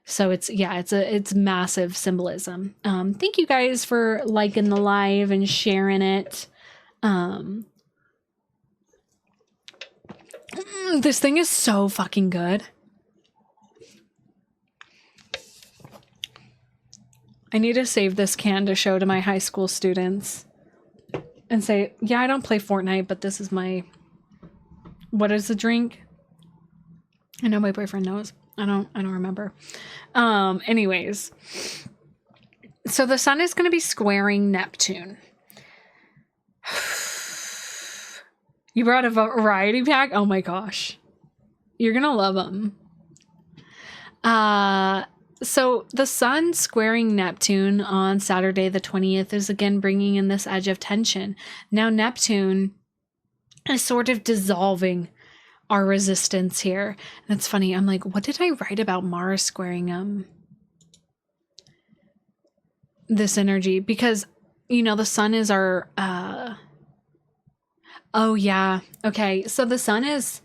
So it's massive symbolism. Thank you guys for liking the live and sharing it. This thing is so fucking good. I need to save this can to show to my high school students and say, yeah, I don't play Fortnite, but this is my, what is the drink? I know my boyfriend knows. I don't remember. Anyways, so the sun is going to be squaring Neptune. You brought a variety pack? Oh my gosh. You're going to love them. So the sun squaring Neptune on Saturday the 20th is again bringing in this edge of tension. Now Neptune is sort of dissolving our resistance here. And it's funny. I'm like, what did I write about Mars squaring this energy? Because, the sun is our... Oh, yeah. Okay. So the sun is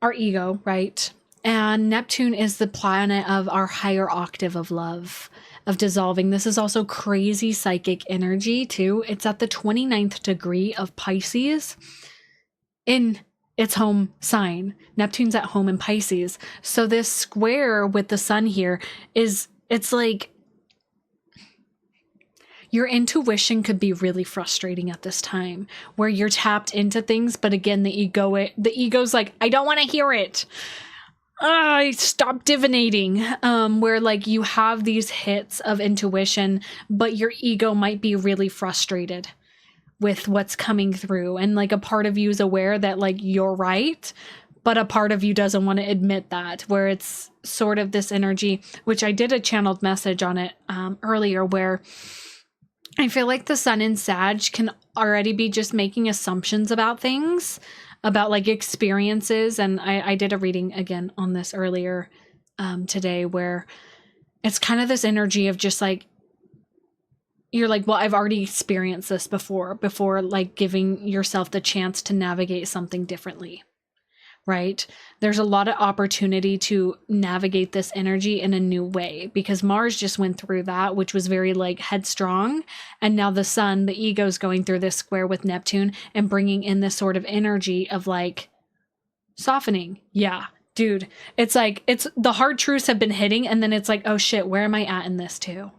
our ego, right? And Neptune is the planet of our higher octave of love, of dissolving. This is also crazy psychic energy, too. It's at the 29th degree of Pisces in its home sign. Neptune's at home in Pisces. So this square with the sun here it's like, your intuition could be really frustrating at this time, where you're tapped into things, but again, the ego's like, I don't want to hear it. Stop divinating. Where like you have these hits of intuition, but your ego might be really frustrated with what's coming through, and like a part of you is aware that like you're right, but a part of you doesn't want to admit that, where it's sort of this energy, which I did a channeled message on it earlier, where I feel like the sun in Sag can already be just making assumptions about things, about like experiences. And I did a reading again on this earlier today, where it's kind of this energy of just like, you're like, well, I've already experienced this before like giving yourself the chance to navigate something differently. Right? There's a lot of opportunity to navigate this energy in a new way, because Mars just went through that, which was very like headstrong. And now the sun, the ego's going through this square with Neptune and bringing in this sort of energy of like softening. Yeah, dude, it's like, it's the hard truths have been hitting. And then it's like, oh shit, where am I at in this too?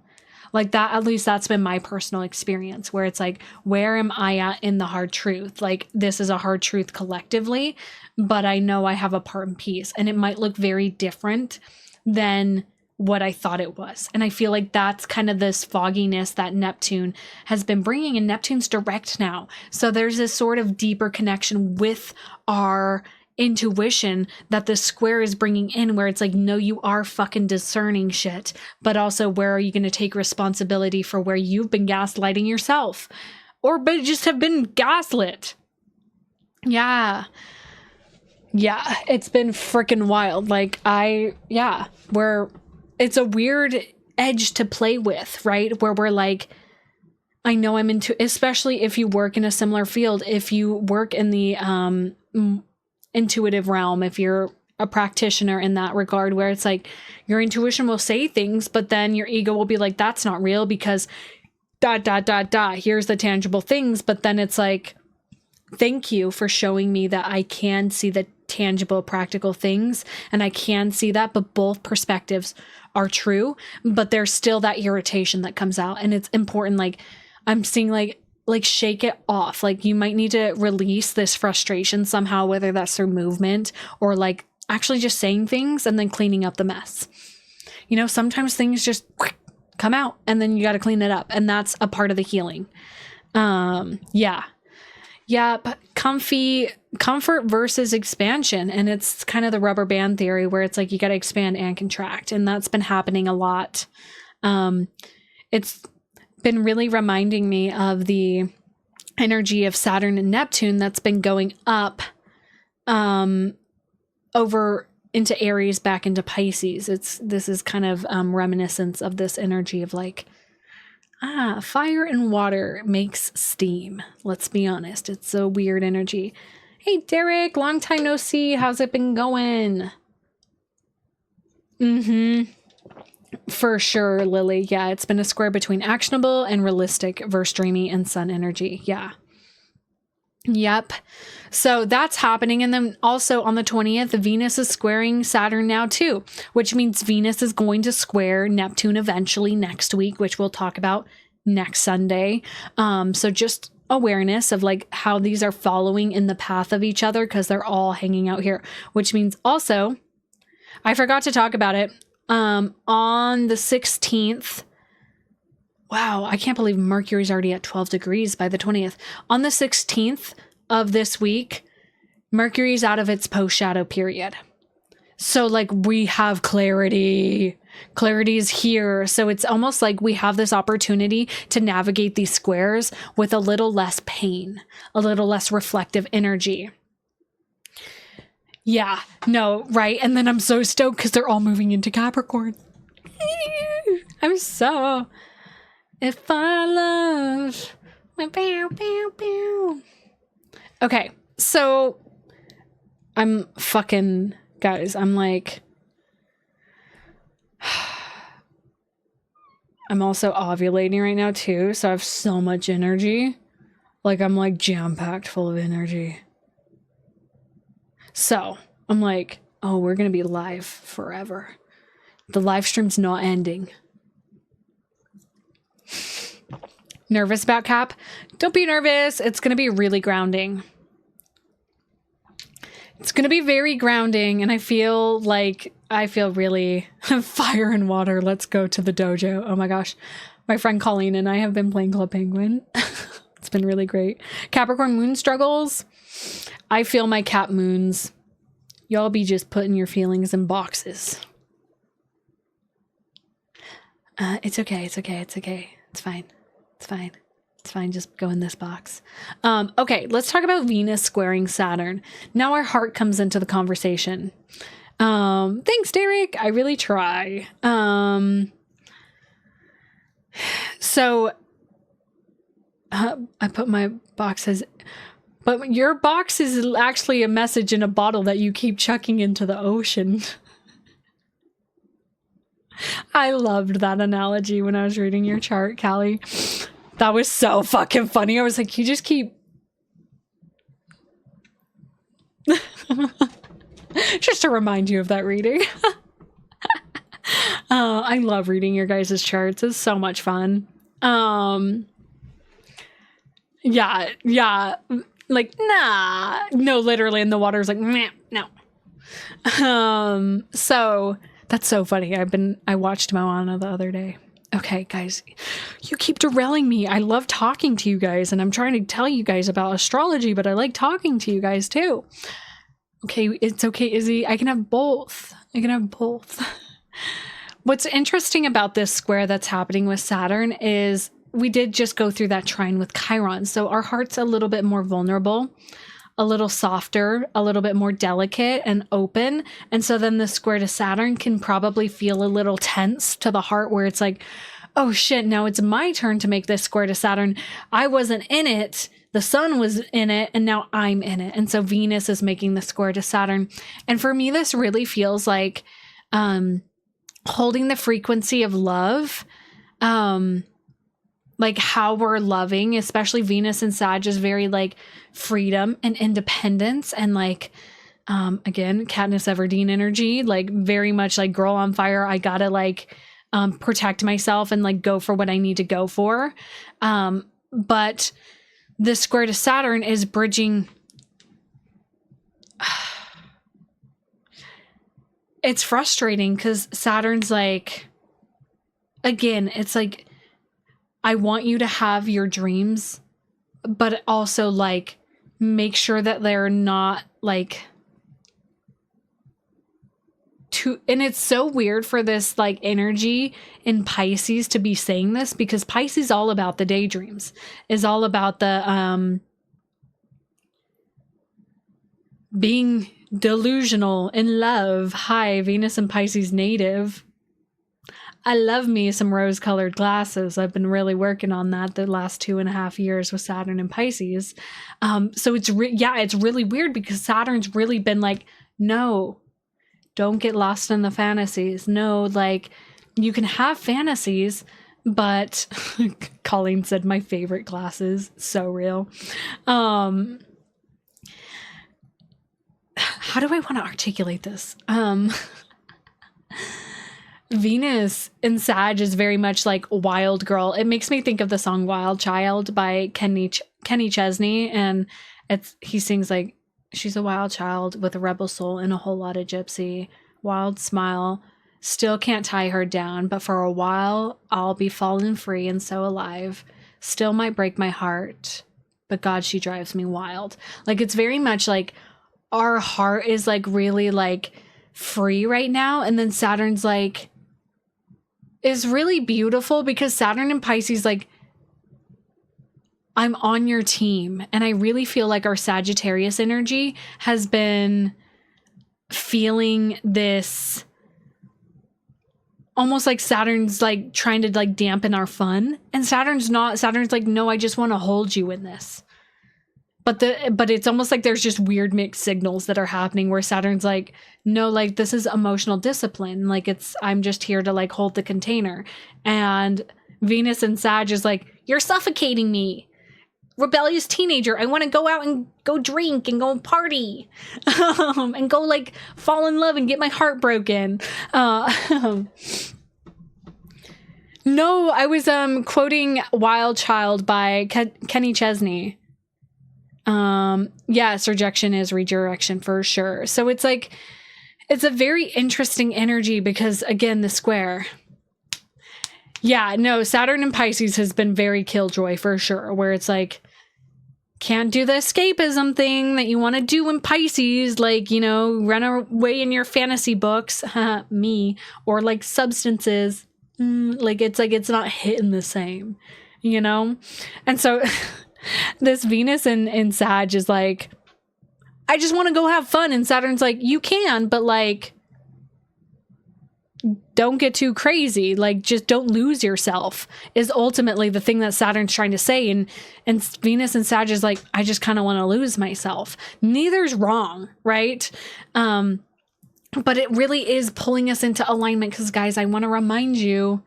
Like that, at least that's been my personal experience, where it's like, where am I at in the hard truth? Like this is a hard truth collectively, but I know I have a part in piece, and it might look very different than what I thought it was. And I feel like that's kind of this fogginess that Neptune has been bringing, and Neptune's direct now. So there's this sort of deeper connection with our intuition that the square is bringing in, where it's like, no, you are fucking discerning shit, but also where are you going to take responsibility for where you've been gaslighting yourself, or but just have been gaslit. Yeah, it's been freaking wild. Like where it's a weird edge to play with, right? Where we're like, I know I'm into, especially if you work in a similar field, if you work in the intuitive realm, if you're a practitioner in that regard, where it's like your intuition will say things, but then your ego will be like, that's not real because ... here's the tangible things. But then it's like, thank you for showing me that I can see the tangible, practical things, and I can see that, but both perspectives are true, but there's still that irritation that comes out. And it's important, like I'm seeing like shake it off. Like you might need to release this frustration somehow, whether that's through movement or like actually just saying things and then cleaning up the mess. You know, sometimes things just come out and then you got to clean it up, and that's a part of the healing. But comfort versus expansion. And it's kind of the rubber band theory, where it's like you got to expand and contract. And that's been happening a lot. It's been really reminding me of the energy of Saturn and Neptune that's been going up over into Aries, back into Pisces. This is kind of reminiscence of this energy of like, fire and water makes steam. Let's be honest. It's a weird energy. Hey, Derek, long time no see. How's it been going? For sure, Lily. Yeah, it's been a square between actionable and realistic versus dreamy and sun energy. Yeah. Yep. So that's happening. And then also on the 20th, Venus is squaring Saturn now too, which means Venus is going to square Neptune eventually next week, which we'll talk about next Sunday. So just awareness of like how these are following in the path of each other, because they're all hanging out here, which means also, I forgot to talk about it. On the 16th, wow, I can't believe Mercury's already at 12 degrees by the 20th. On the 16th of this week, Mercury's out of its post-shadow period. So like we have clarity. Clarity is here. So it's almost like we have this opportunity to navigate these squares with a little less pain, a little less reflective energy. Yeah, no, right. And then I'm so stoked because they're all moving into Capricorn. I'm so... If I love... Okay, so I'm fucking... Guys, I'm like... I'm also ovulating right now too, so I have so much energy. Like I'm like jam-packed full of energy. So I'm like, oh, we're going to be live forever. The live stream's not ending. Nervous about Cap? Don't be nervous. It's going to be really grounding. It's going to be very grounding. And I feel really fire and water. Let's go to the dojo. Oh my gosh. My friend Colleen and I have been playing Club Penguin. It's been really great. Capricorn moon struggles. I feel my Cap moons Y'all be just putting your feelings in boxes. It's okay. It's okay. It's okay. It's fine. It's fine. It's fine. Just go in this box. Okay, let's talk about Venus squaring Saturn. Now our heart comes into the conversation. Thanks, Derek. I really try. So I put my boxes, but your box is actually a message in a bottle that you keep chucking into the ocean. I loved that analogy when I was reading your chart, Callie. That was so fucking funny. I was like, you just keep... just to remind you of that reading. I love reading your guys' charts. It's so much fun. Yeah. Like, nah. No, literally, in the water is like, meh, no. So... That's so funny. I watched Moana the other day. Okay, guys, you keep derailing me. I love talking to you guys, and I'm trying to tell you guys about astrology, but I like talking to you guys too. Okay, it's okay, Izzy. I can have both. What's interesting about this square that's happening with Saturn is we did just go through that trine with Chiron. So our heart's a little bit more vulnerable, a little softer, a little bit more delicate and open. And so then the square to Saturn can probably feel a little tense to the heart, where it's like, oh shit, now it's my turn to make this square to Saturn. I wasn't in it. The sun was in it, and now I'm in it. And so Venus is making the square to Saturn. And for me, this really feels like holding the frequency of love, like how we're loving, especially Venus and Sag is very like freedom and independence, and like again, Katniss Everdeen energy, like very much like girl on fire. I gotta like protect myself and like go for what I need to go for. But this square to Saturn is bridging. It's frustrating because Saturn's like, again, it's like, I want you to have your dreams, but also like make sure that they're not like too, and it's so weird for this like energy in Pisces to be saying this, because Pisces is all about the daydreams, is all about the being delusional in love. Hi, Venus and Pisces native. I love me some rose-colored glasses. I've been really working on that the last 2.5 years with Saturn and Pisces. So it's it's really weird because Saturn's really been like, no, don't get lost in the fantasies. No, like you can have fantasies, but Colleen said my favorite glasses. So real. How do I want to articulate this? Venus in Sag is very much like wild girl. It makes me think of the song Wild Child by Kenny Chesney. And he sings like, she's a wild child with a rebel soul and a whole lot of gypsy. Wild smile, still can't tie her down. But for a while, I'll be falling free and so alive. Still might break my heart, but God, she drives me wild. Like, it's very much like our heart is like really like free right now. And then Saturn's like, is really beautiful because Saturn and Pisces, like, I'm on your team. And I really feel like our Sagittarius energy has been feeling this almost like Saturn's like trying to like dampen our fun. And Saturn's like, no, I just want to hold you in this. But it's almost like there's just weird mixed signals that are happening where Saturn's like, no, like this is emotional discipline. Like I'm just here to like hold the container. And Venus and Sag is like, you're suffocating me. Rebellious teenager. I want to go out and go drink and go party and go like fall in love and get my heart broken. No, I was quoting Wild Child by Kenny Chesney. Yes, rejection is redirection for sure. So it's like, it's a very interesting energy because again, the square. Yeah, no, Saturn and Pisces has been very killjoy for sure, where it's like, can't do the escapism thing that you want to do in Pisces, like, you know, run away in your fantasy books, me, or like substances. It's not hitting the same, you know? And so this Venus in Sag is like, I just want to go have fun. And Saturn's like, you can, but like, don't get too crazy. Like, just don't lose yourself is ultimately the thing that Saturn's trying to say. And Venus and Sag is like, I just kind of want to lose myself. Neither's wrong, right? But it really is pulling us into alignment because, guys, I want to remind you,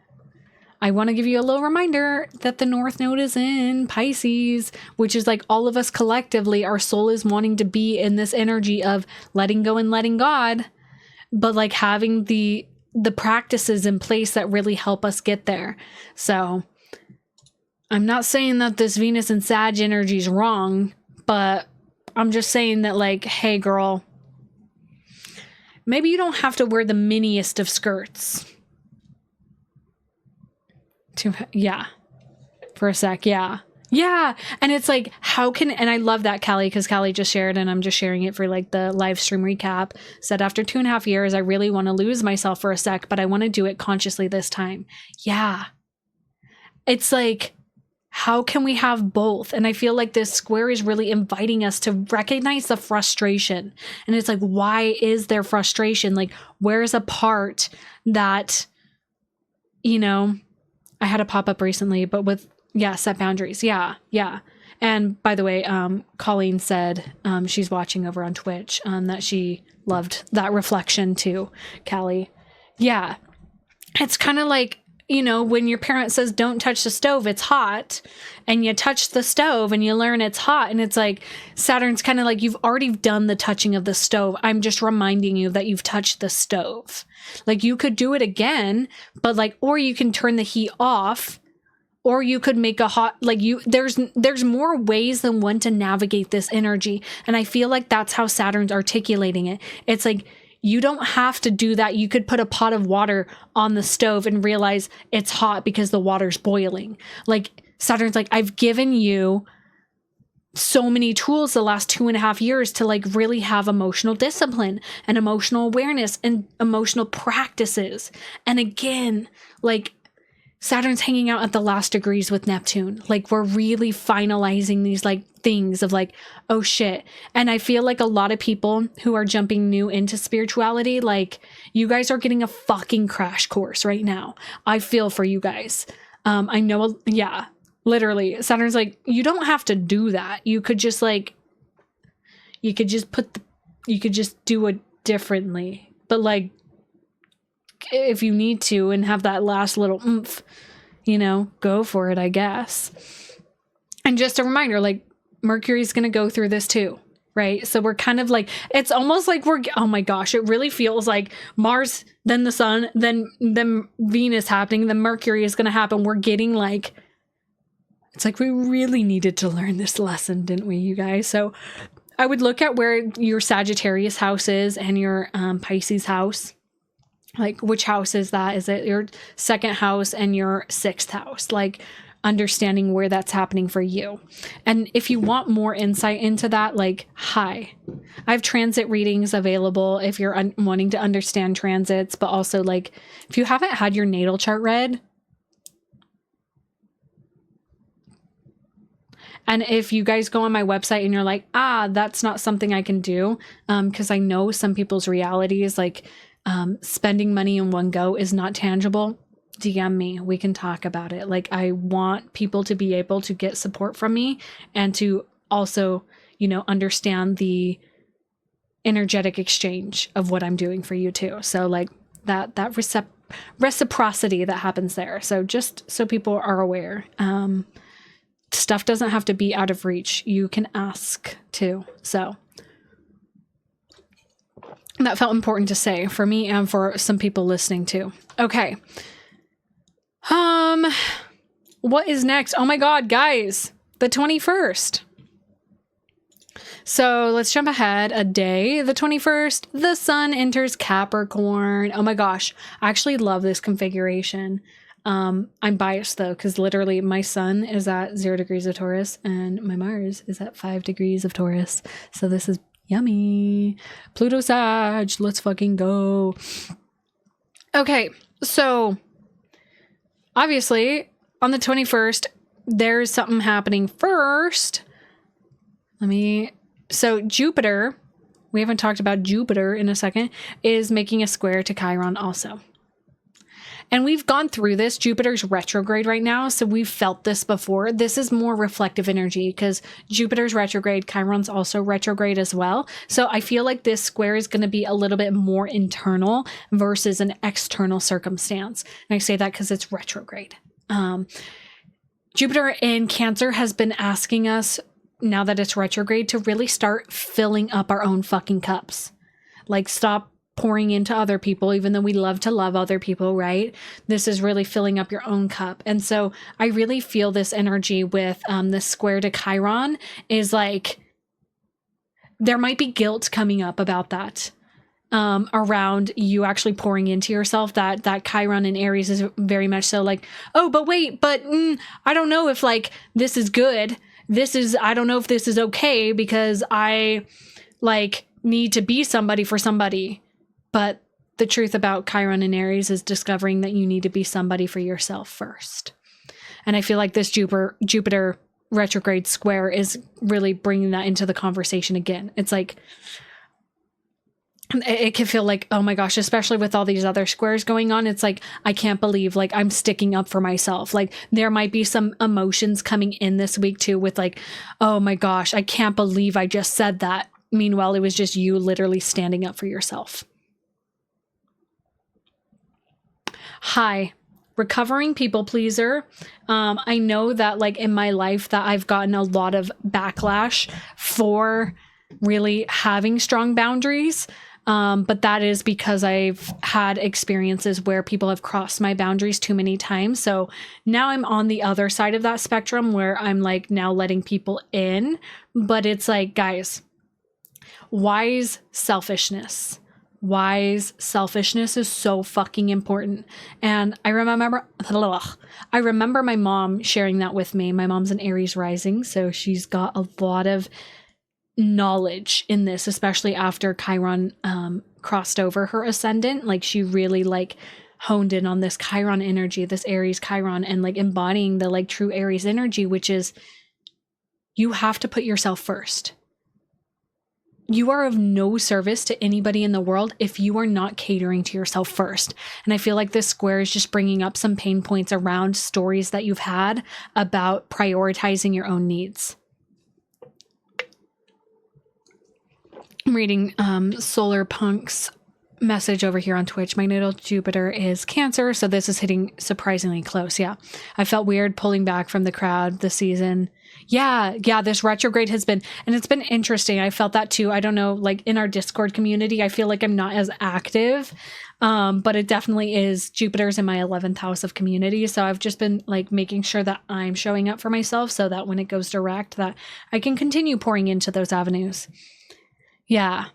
I want to give you a little reminder that the North Node is in Pisces, which is like all of us collectively, our soul is wanting to be in this energy of letting go and letting God, but like having the practices in place that really help us get there. So I'm not saying that this Venus and Sag energy is wrong, but I'm just saying that, like, hey girl, maybe you don't have to wear the miniest of skirts. For a sec. Yeah. And it's like, and I love that, Callie, because Callie just shared, and I'm just sharing it for like the live stream recap, said after 2.5 years, I really want to lose myself for a sec, but I want to do it consciously this time. Yeah. It's like, how can we have both? And I feel like this square is really inviting us to recognize the frustration. And it's like, why is there frustration? Like, where's a part that, you know, I had a pop-up recently, but with, set boundaries. Yeah. And by the way, Colleen said, she's watching over on Twitch, that she loved that reflection too, Callie. Yeah. It's kind of like, you know, when your parent says, don't touch the stove, it's hot, and you touch the stove and you learn it's hot. And it's like, Saturn's kind of like, you've already done the touching of the stove. I'm just reminding you that you've touched the stove. Like, you could do it again, but like, or you can turn the heat off, or you could make a hot, like, there's more ways than one to navigate this energy. And I feel like that's how Saturn's articulating it. It's like, you don't have to do that. You could put a pot of water on the stove and realize it's hot because the water's boiling. Like, Saturn's like, I've given you so many tools the last 2.5 years to like really have emotional discipline and emotional awareness and emotional practices. And again, like, Saturn's hanging out at the last degrees with Neptune. Like, we're really finalizing these like things of like, oh shit. And I feel like a lot of people who are jumping new into spirituality, like, you guys are getting a fucking crash course right now. I feel for you guys. I know, literally, Saturn's like, you don't have to do that. You could just like, you could just do it differently. But like, if you need to and have that last little oomph, you know, go for it, I guess. And just a reminder, like, Mercury's going to go through this too, right? So we're kind of like, it's almost like oh my gosh, it really feels like Mars, then the sun, then Venus happening, then Mercury is going to happen. We're getting like, it's like we really needed to learn this lesson, didn't we, you guys? So I would look at where your Sagittarius house is and your Pisces house. Like, which house is that? Is it your second house and your sixth house? Like, understanding where that's happening for you. And if you want more insight into that, like, I have transit readings available if you're wanting to understand transits, but also like, if you haven't had your natal chart read, and if you guys go on my website and you're like, that's not something I can do, because I know some people's reality is like, spending money in one go is not tangible, DM me. We can talk about it. Like, I want people to be able to get support from me and to also, you know, understand the energetic exchange of what I'm doing for you too. So like that reciprocity that happens there. So just so people are aware, stuff doesn't have to be out of reach. You can ask too. So that felt important to say for me and for some people listening too. Okay. What is next? Oh my God, guys, the 21st. So let's jump ahead a day. The 21st, the sun enters Capricorn. Oh my gosh. I actually love this configuration. I'm biased though, because literally my sun is at 0 degrees of Taurus and my Mars is at 5 degrees of Taurus. So this is yummy. Pluto Sag, let's fucking go. Okay, so obviously on the 21st, there's something happening first. So Jupiter, we haven't talked about Jupiter in a second, is making a square to Chiron also. And we've gone through this. Jupiter's retrograde right now, so we've felt this before. This is more reflective energy because Jupiter's retrograde, Chiron's also retrograde as well. So I feel like this square is going to be a little bit more internal versus an external circumstance. And I say that because it's retrograde. Jupiter in Cancer has been asking us, now that it's retrograde, to really start filling up our own fucking cups. Like, stop pouring into other people, even though we love to love other people, right? This is really filling up your own cup. And so I really feel this energy with this square to Chiron is like, there might be guilt coming up about that. Around you actually pouring into yourself. That Chiron in Aries is very much so like, oh, but wait, but I don't know if like this is good. I don't know if this is okay because I like need to be somebody for somebody. But the truth about Chiron in Aries is discovering that you need to be somebody for yourself first. And I feel like this Jupiter retrograde square is really bringing that into the conversation again. It's like, it can feel like, oh my gosh, especially with all these other squares going on, it's like, I can't believe like I'm sticking up for myself. Like there might be some emotions coming in this week too with like, oh my gosh, I can't believe I just said that. Meanwhile, it was just you literally standing up for yourself. Hi, recovering people pleaser. I know that like in my life that I've gotten a lot of backlash for really having strong boundaries. But that is because I've had experiences where people have crossed my boundaries too many times. So now I'm on the other side of that spectrum where I'm like now letting people in, but it's like, guys, wise selfishness is so fucking important. And I remember my mom sharing that with me. My mom's an Aries rising, so she's got a lot of knowledge in this, especially after Chiron crossed over her ascendant. Like she really like honed in on this Chiron energy, this Aries Chiron, and like embodying the like true Aries energy, which is you have to put yourself first. You are of no service to anybody in the world if you are not catering to yourself first. And I feel like this square is just bringing up some pain points around stories that you've had about prioritizing your own needs. I'm reading Solar Punk's message over here on Twitch. My natal Jupiter is Cancer, so this is hitting surprisingly close. Yeah, I felt weird pulling back from the crowd this season. Yeah, this retrograde has been, and it's been interesting. I felt that too. I don't know, like in our Discord community, I feel like I'm not as active, but it definitely is. Jupiter's in my 11th house of community, so I've just been like making sure that I'm showing up for myself so that when it goes direct, that I can continue pouring into those avenues. Yeah.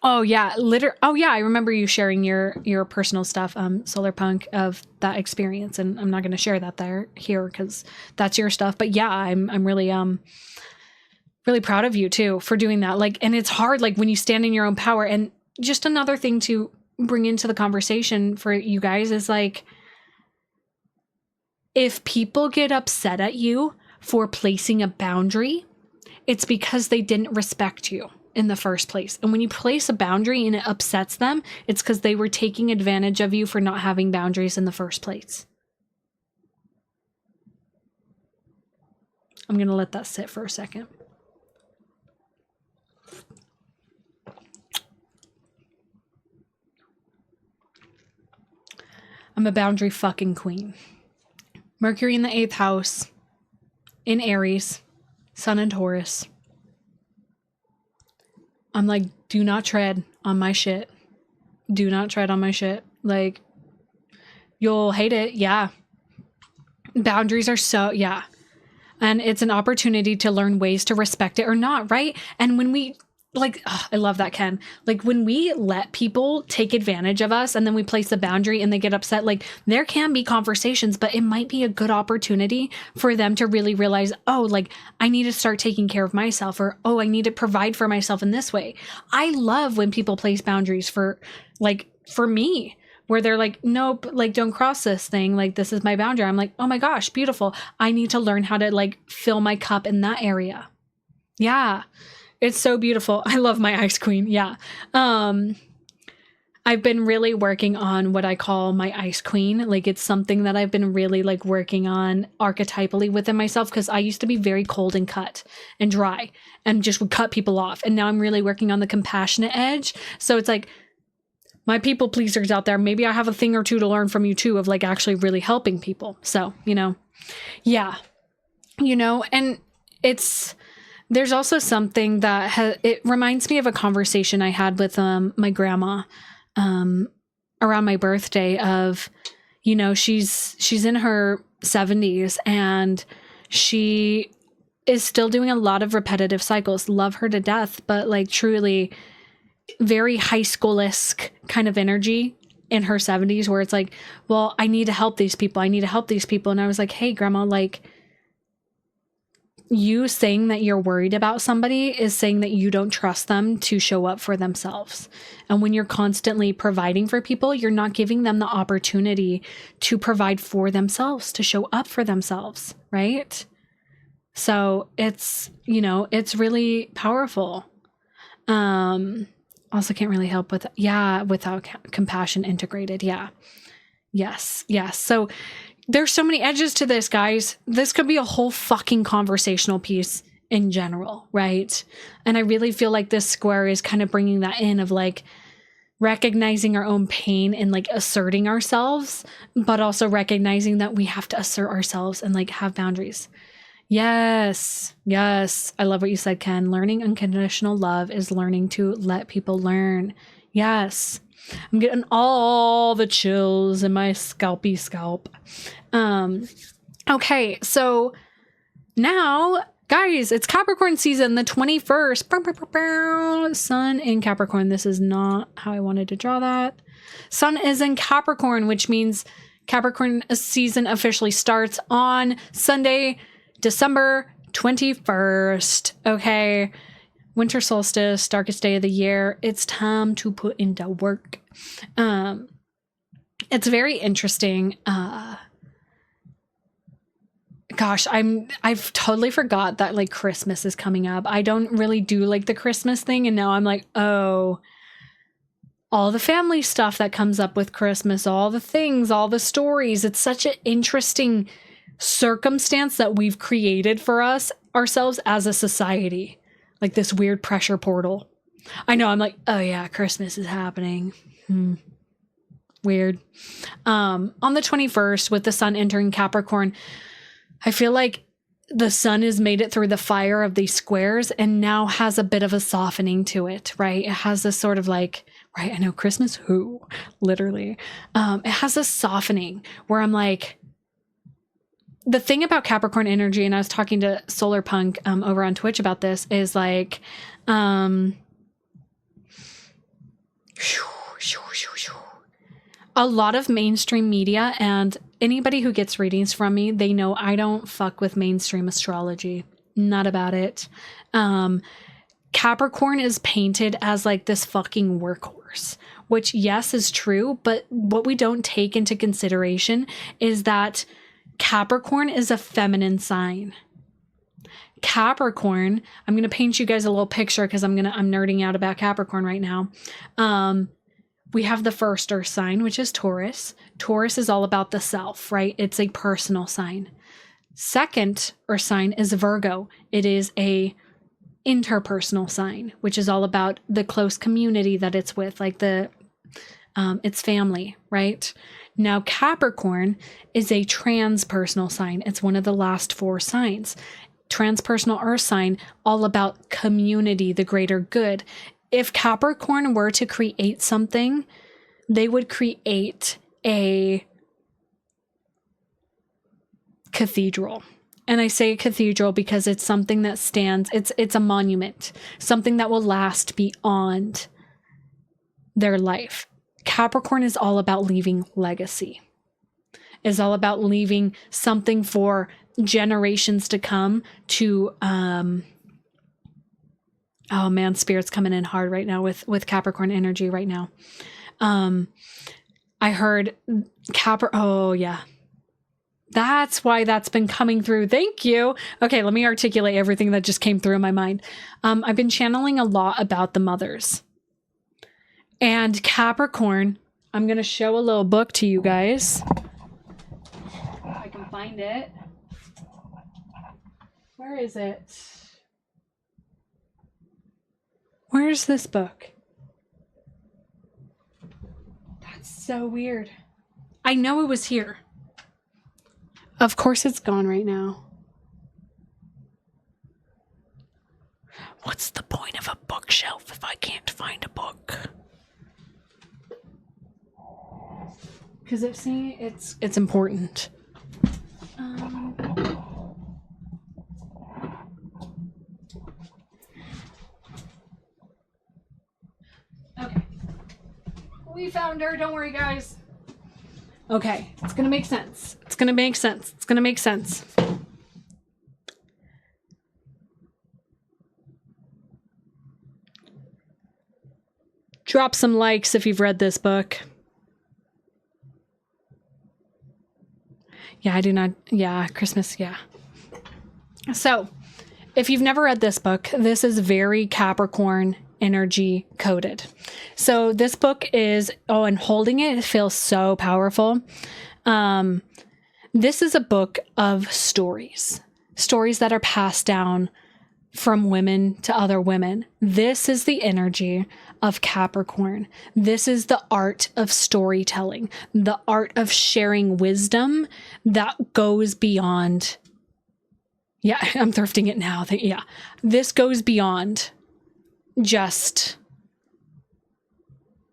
Oh yeah, I remember you sharing your personal stuff, Solar Punk, of that experience, and I'm not going to share that here because that's your stuff. But yeah, I'm really really proud of you too for doing that. Like, and it's hard, like when you stand in your own power. And just another thing to bring into the conversation for you guys is like, if people get upset at you for placing a boundary, it's because they didn't respect you in the first place. And when you place a boundary and it upsets them, it's because they were taking advantage of you for not having boundaries in the first place. I'm going to let that sit for a second. I'm a boundary fucking queen. Mercury in the 8th house, in Aries, Sun in Taurus. I'm like, do not tread on my shit. Do not tread on my shit. Like, you'll hate it. Yeah. Boundaries are so, yeah. And it's an opportunity to learn ways to respect it or not, right? And when we like, I love that, Ken. Like when we let people take advantage of us and then we place a boundary and they get upset, like there can be conversations, but it might be a good opportunity for them to really realize, oh, like I need to start taking care of myself, or, oh, I need to provide for myself in this way. I love when people place boundaries for me, where they're like, nope, like don't cross this thing. Like this is my boundary. I'm like, oh my gosh, beautiful. I need to learn how to like fill my cup in that area. Yeah. It's so beautiful. I love my ice queen. Yeah. I've been really working on what I call my ice queen. Like it's something that I've been really like working on archetypally within myself, because I used to be very cold and cut and dry and just would cut people off. And now I'm really working on the compassionate edge. So it's like, my people pleasers out there, maybe I have a thing or two to learn from you too, of like actually really helping people. So, yeah, and there's also something that it reminds me of a conversation I had with my grandma around my birthday of, she's in her 70s and she is still doing a lot of repetitive cycles. Love her to death, but like truly very high school-esque kind of energy in her 70s, where it's like, well, I need to help these people. I need to help these people. And I was like, hey, grandma, like you saying that you're worried about somebody is saying that you don't trust them to show up for themselves. And when you're constantly providing for people, you're not giving them the opportunity to provide for themselves, to show up for themselves. Right. So it's, it's really powerful. Also can't really help with, without compassion integrated. Yeah. Yes. So there's so many edges to this, guys. This could be a whole fucking conversational piece in general, right? And I really feel like this square is kind of bringing that in, of like recognizing our own pain and like asserting ourselves, but also recognizing that we have to assert ourselves and like have boundaries. Yes. I love what you said, Ken. Learning unconditional love is learning to let people learn. Yes. I'm getting all the chills in my scalpy scalp. Okay, so now, guys, it's Capricorn season, the 21st. Sun in Capricorn. This is not how I wanted to draw that. Sun is in Capricorn, which means Capricorn season officially starts on Sunday, December 21st. Okay. Winter solstice, darkest day of the year. It's time to put into work. It's very interesting. I've totally forgot that like Christmas is coming up. I don't really do like the Christmas thing. And now I'm like, oh, all the family stuff that comes up with Christmas, all the things, all the stories. It's such an interesting circumstance that we've created for ourselves as a society. Like this weird pressure portal. I know, I'm like, oh yeah, Christmas is happening. Weird. On the 21st, with the sun entering Capricorn, I feel like the sun has made it through the fire of these squares and now has a bit of a softening to it, right? It has this sort of like, right, I know, Christmas, who? Literally. It has a softening where I'm like, the thing about Capricorn energy, and I was talking to Solar Punk over on Twitch about this, is like, a lot of mainstream media, and anybody who gets readings from me, they know I don't fuck with mainstream astrology. Not about it. Capricorn is painted as like this fucking workhorse, which yes is true, but what we don't take into consideration is that Capricorn is a feminine sign. Capricorn, I'm going to paint you guys a little picture because I'm nerding out about Capricorn right now. We have the first earth sign, which is Taurus. Taurus is all about the self, right? It's a personal sign. Second earth sign is Virgo. It is a interpersonal sign, which is all about the close community that it's with, like it's family, right? Now, Capricorn is a transpersonal sign. It's one of the last four signs. Transpersonal earth sign, all about community, the greater good. If Capricorn were to create something, they would create a cathedral. And I say a cathedral because it's something that stands, it's a monument, something that will last beyond their life. Capricorn is all about leaving legacy, is all about leaving something for generations to come to, oh man, Spirit's coming in hard right now with Capricorn energy right now. I heard oh yeah. That's why that's been coming through. Thank you. Okay, let me articulate everything that just came through in my mind. I've been channeling a lot about the mothers. And Capricorn, I'm going to show a little book to you guys. If I can find it. Where is it? Where's this book? That's so weird. I know it was here. Of course it's gone right now. What's the point of a bookshelf if I can't find a book? Because it's important. Okay. We found her. Don't worry, guys. Okay, it's gonna make sense. It's gonna make sense. It's gonna make sense. Drop some likes if you've read this book. Yeah, I do not. Yeah, Christmas. Yeah. So, if you've never read this book, this is very Capricorn energy coded. So this book is, and holding it feels so powerful. This is a book of stories that are passed down from women to other women. This is the energy of Capricorn. This is the art of storytelling, the art of sharing wisdom that goes beyond. Yeah, I'm thrifting it now. Yeah, this goes beyond just.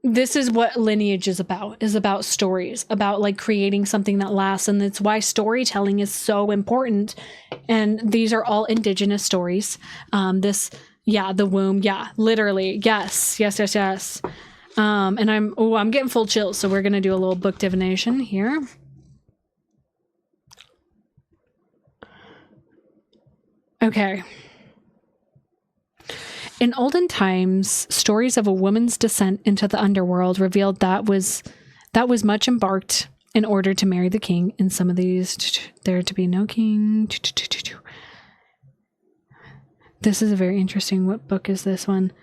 This is what lineage is about stories, about like creating something that lasts. And that's why storytelling is so important. And these are all indigenous stories. The womb. Yeah, literally. Yes. And I'm getting full chills. So we're going to do a little book divination here. Okay. In olden times, stories of a woman's descent into the underworld revealed that was much embarked in order to marry the king. In some of these, there to be no king. This is a very interesting. What book is this one?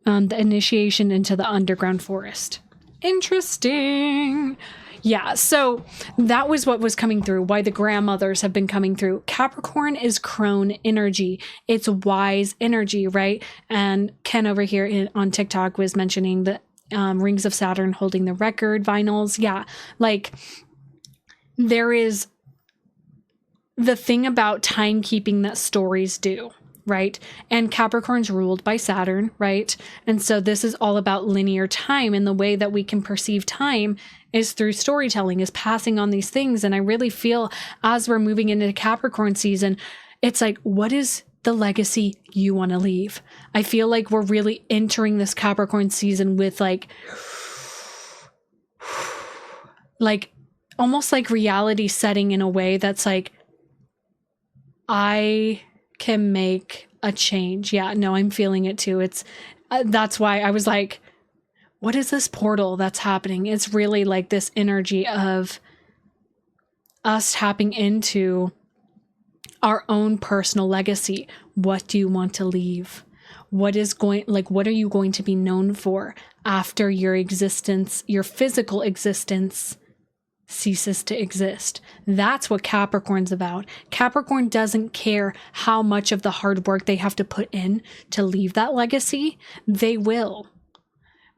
The initiation into the underground forest. Interesting. Yeah, so that was what was coming through, why the grandmothers have been coming through. Capricorn is crone energy. It's wise energy, right? And Ken over here on TikTok was mentioning the Rings of Saturn holding the record vinyls. Yeah, like there is the thing about timekeeping that stories do, right? And Capricorn's ruled by Saturn, right? And so this is all about linear time, and the way that we can perceive time is through storytelling, is passing on these things. And I really feel as we're moving into Capricorn season, it's like, what is the legacy you want to leave? I feel like we're really entering this Capricorn season with like almost like reality setting in a way that's like, I can make a change. Yeah, no, I'm feeling it too. It's that's why I was like, what is this portal that's happening? It's really like this energy of us tapping into our own personal legacy. What do you want to leave? What are you going to be known for after your existence, your physical existence ceases to exist? That's what Capricorn's about. Capricorn doesn't care how much of the hard work they have to put in to leave that legacy. They will,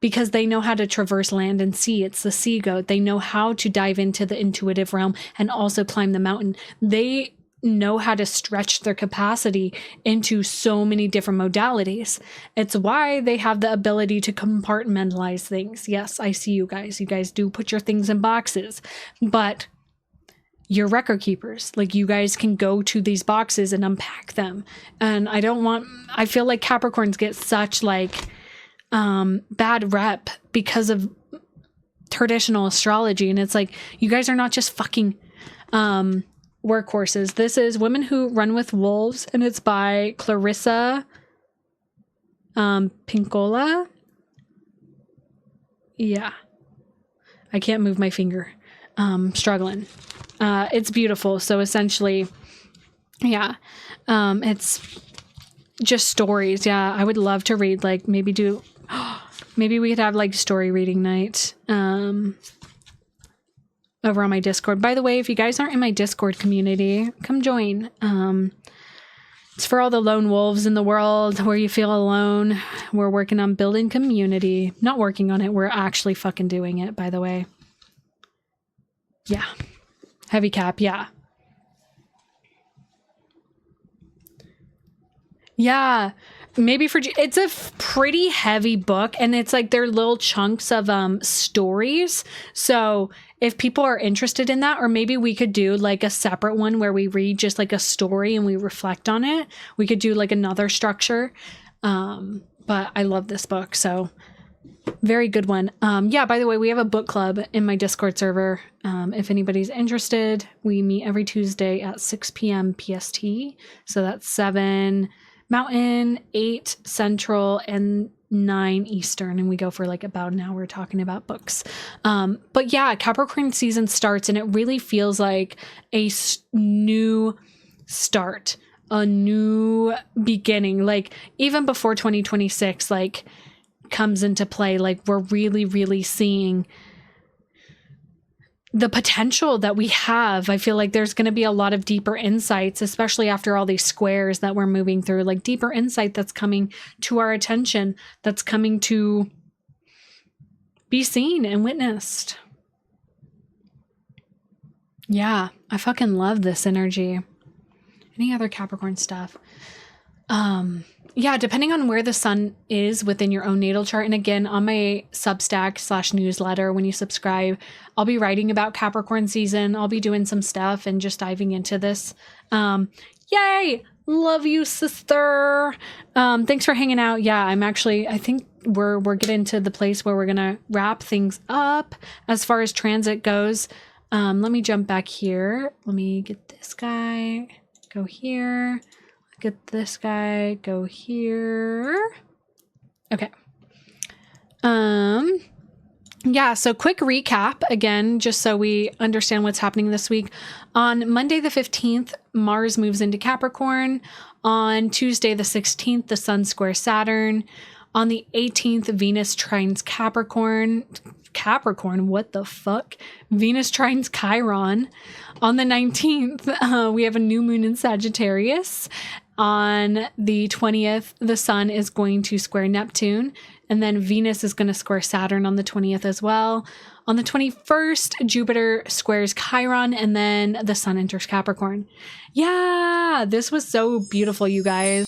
because they know how to traverse land and sea. It's the sea goat. They know how to dive into the intuitive realm and also climb the mountain. They know how to stretch their capacity into so many different modalities. It's why they have the ability to compartmentalize things. Yes, I see you guys. You guys do put your things in boxes, but you're record keepers. Like, you guys can go to these boxes and unpack them. And I feel like Capricorns get such like bad rep because of traditional astrology. And it's like, you guys are not just fucking workhorses. This is Women Who Run with Wolves, and it's by Clarissa Pinkola. Yeah. I can't move my finger. Struggling. It's beautiful. So essentially, yeah, it's just stories. Yeah, I would love to read, like, maybe we could have like story reading night over on my Discord. By the way, if you guys aren't in my Discord community, come join. It's for all the lone wolves in the world where you feel alone. We're working on building community. Not working on it. We're actually fucking doing it, by the way. Yeah. Heavy Cap. Yeah. Yeah. Maybe it's a pretty heavy book, and it's like they're little chunks of stories. So if people are interested in that, or maybe we could do like a separate one where we read just like a story and we reflect on it. We could do like another structure. But I love this book, so very good one. Yeah, by the way, we have a book club in my Discord server. If anybody's interested, we meet every Tuesday at 6 p.m. PST. So that's 7 Mountain, 8 Central, and 9 Eastern. And we go for like about an hour talking about books. But yeah, Capricorn season starts, and it really feels like a new start, a new beginning. Like, even before 2026, like, comes into play, like, we're really, really seeing the potential that we have. I feel like there's going to be a lot of deeper insights, especially after all these squares that we're moving through, like deeper insight that's coming to our attention, that's coming to be seen and witnessed. Yeah, I fucking love this energy. Any other Capricorn stuff? Yeah, depending on where the sun is within your own natal chart. And again, on my Substack / newsletter, when you subscribe, I'll be writing about Capricorn season. I'll be doing some stuff and just diving into this. Yay! Love you, sister. Thanks for hanging out. Yeah, I think we're getting to the place where we're going to wrap things up as far as transit goes. Let me jump back here. Let me get this guy. Go here. Get this guy, go here. Okay. Yeah, so quick recap again, just so we understand what's happening this week. On Monday the 15th, Mars moves into Capricorn. On Tuesday the 16th, the Sun squares Saturn. On the 18th, Venus trines Capricorn. Capricorn, what the fuck? Venus trines Chiron. On the 19th, we have a new moon in Sagittarius. On the 20th, the Sun is going to square Neptune, and then Venus is going to square Saturn on the 20th as well. On the 21st, Jupiter squares Chiron, and then the Sun enters Capricorn. Yeah, this was so beautiful, you guys.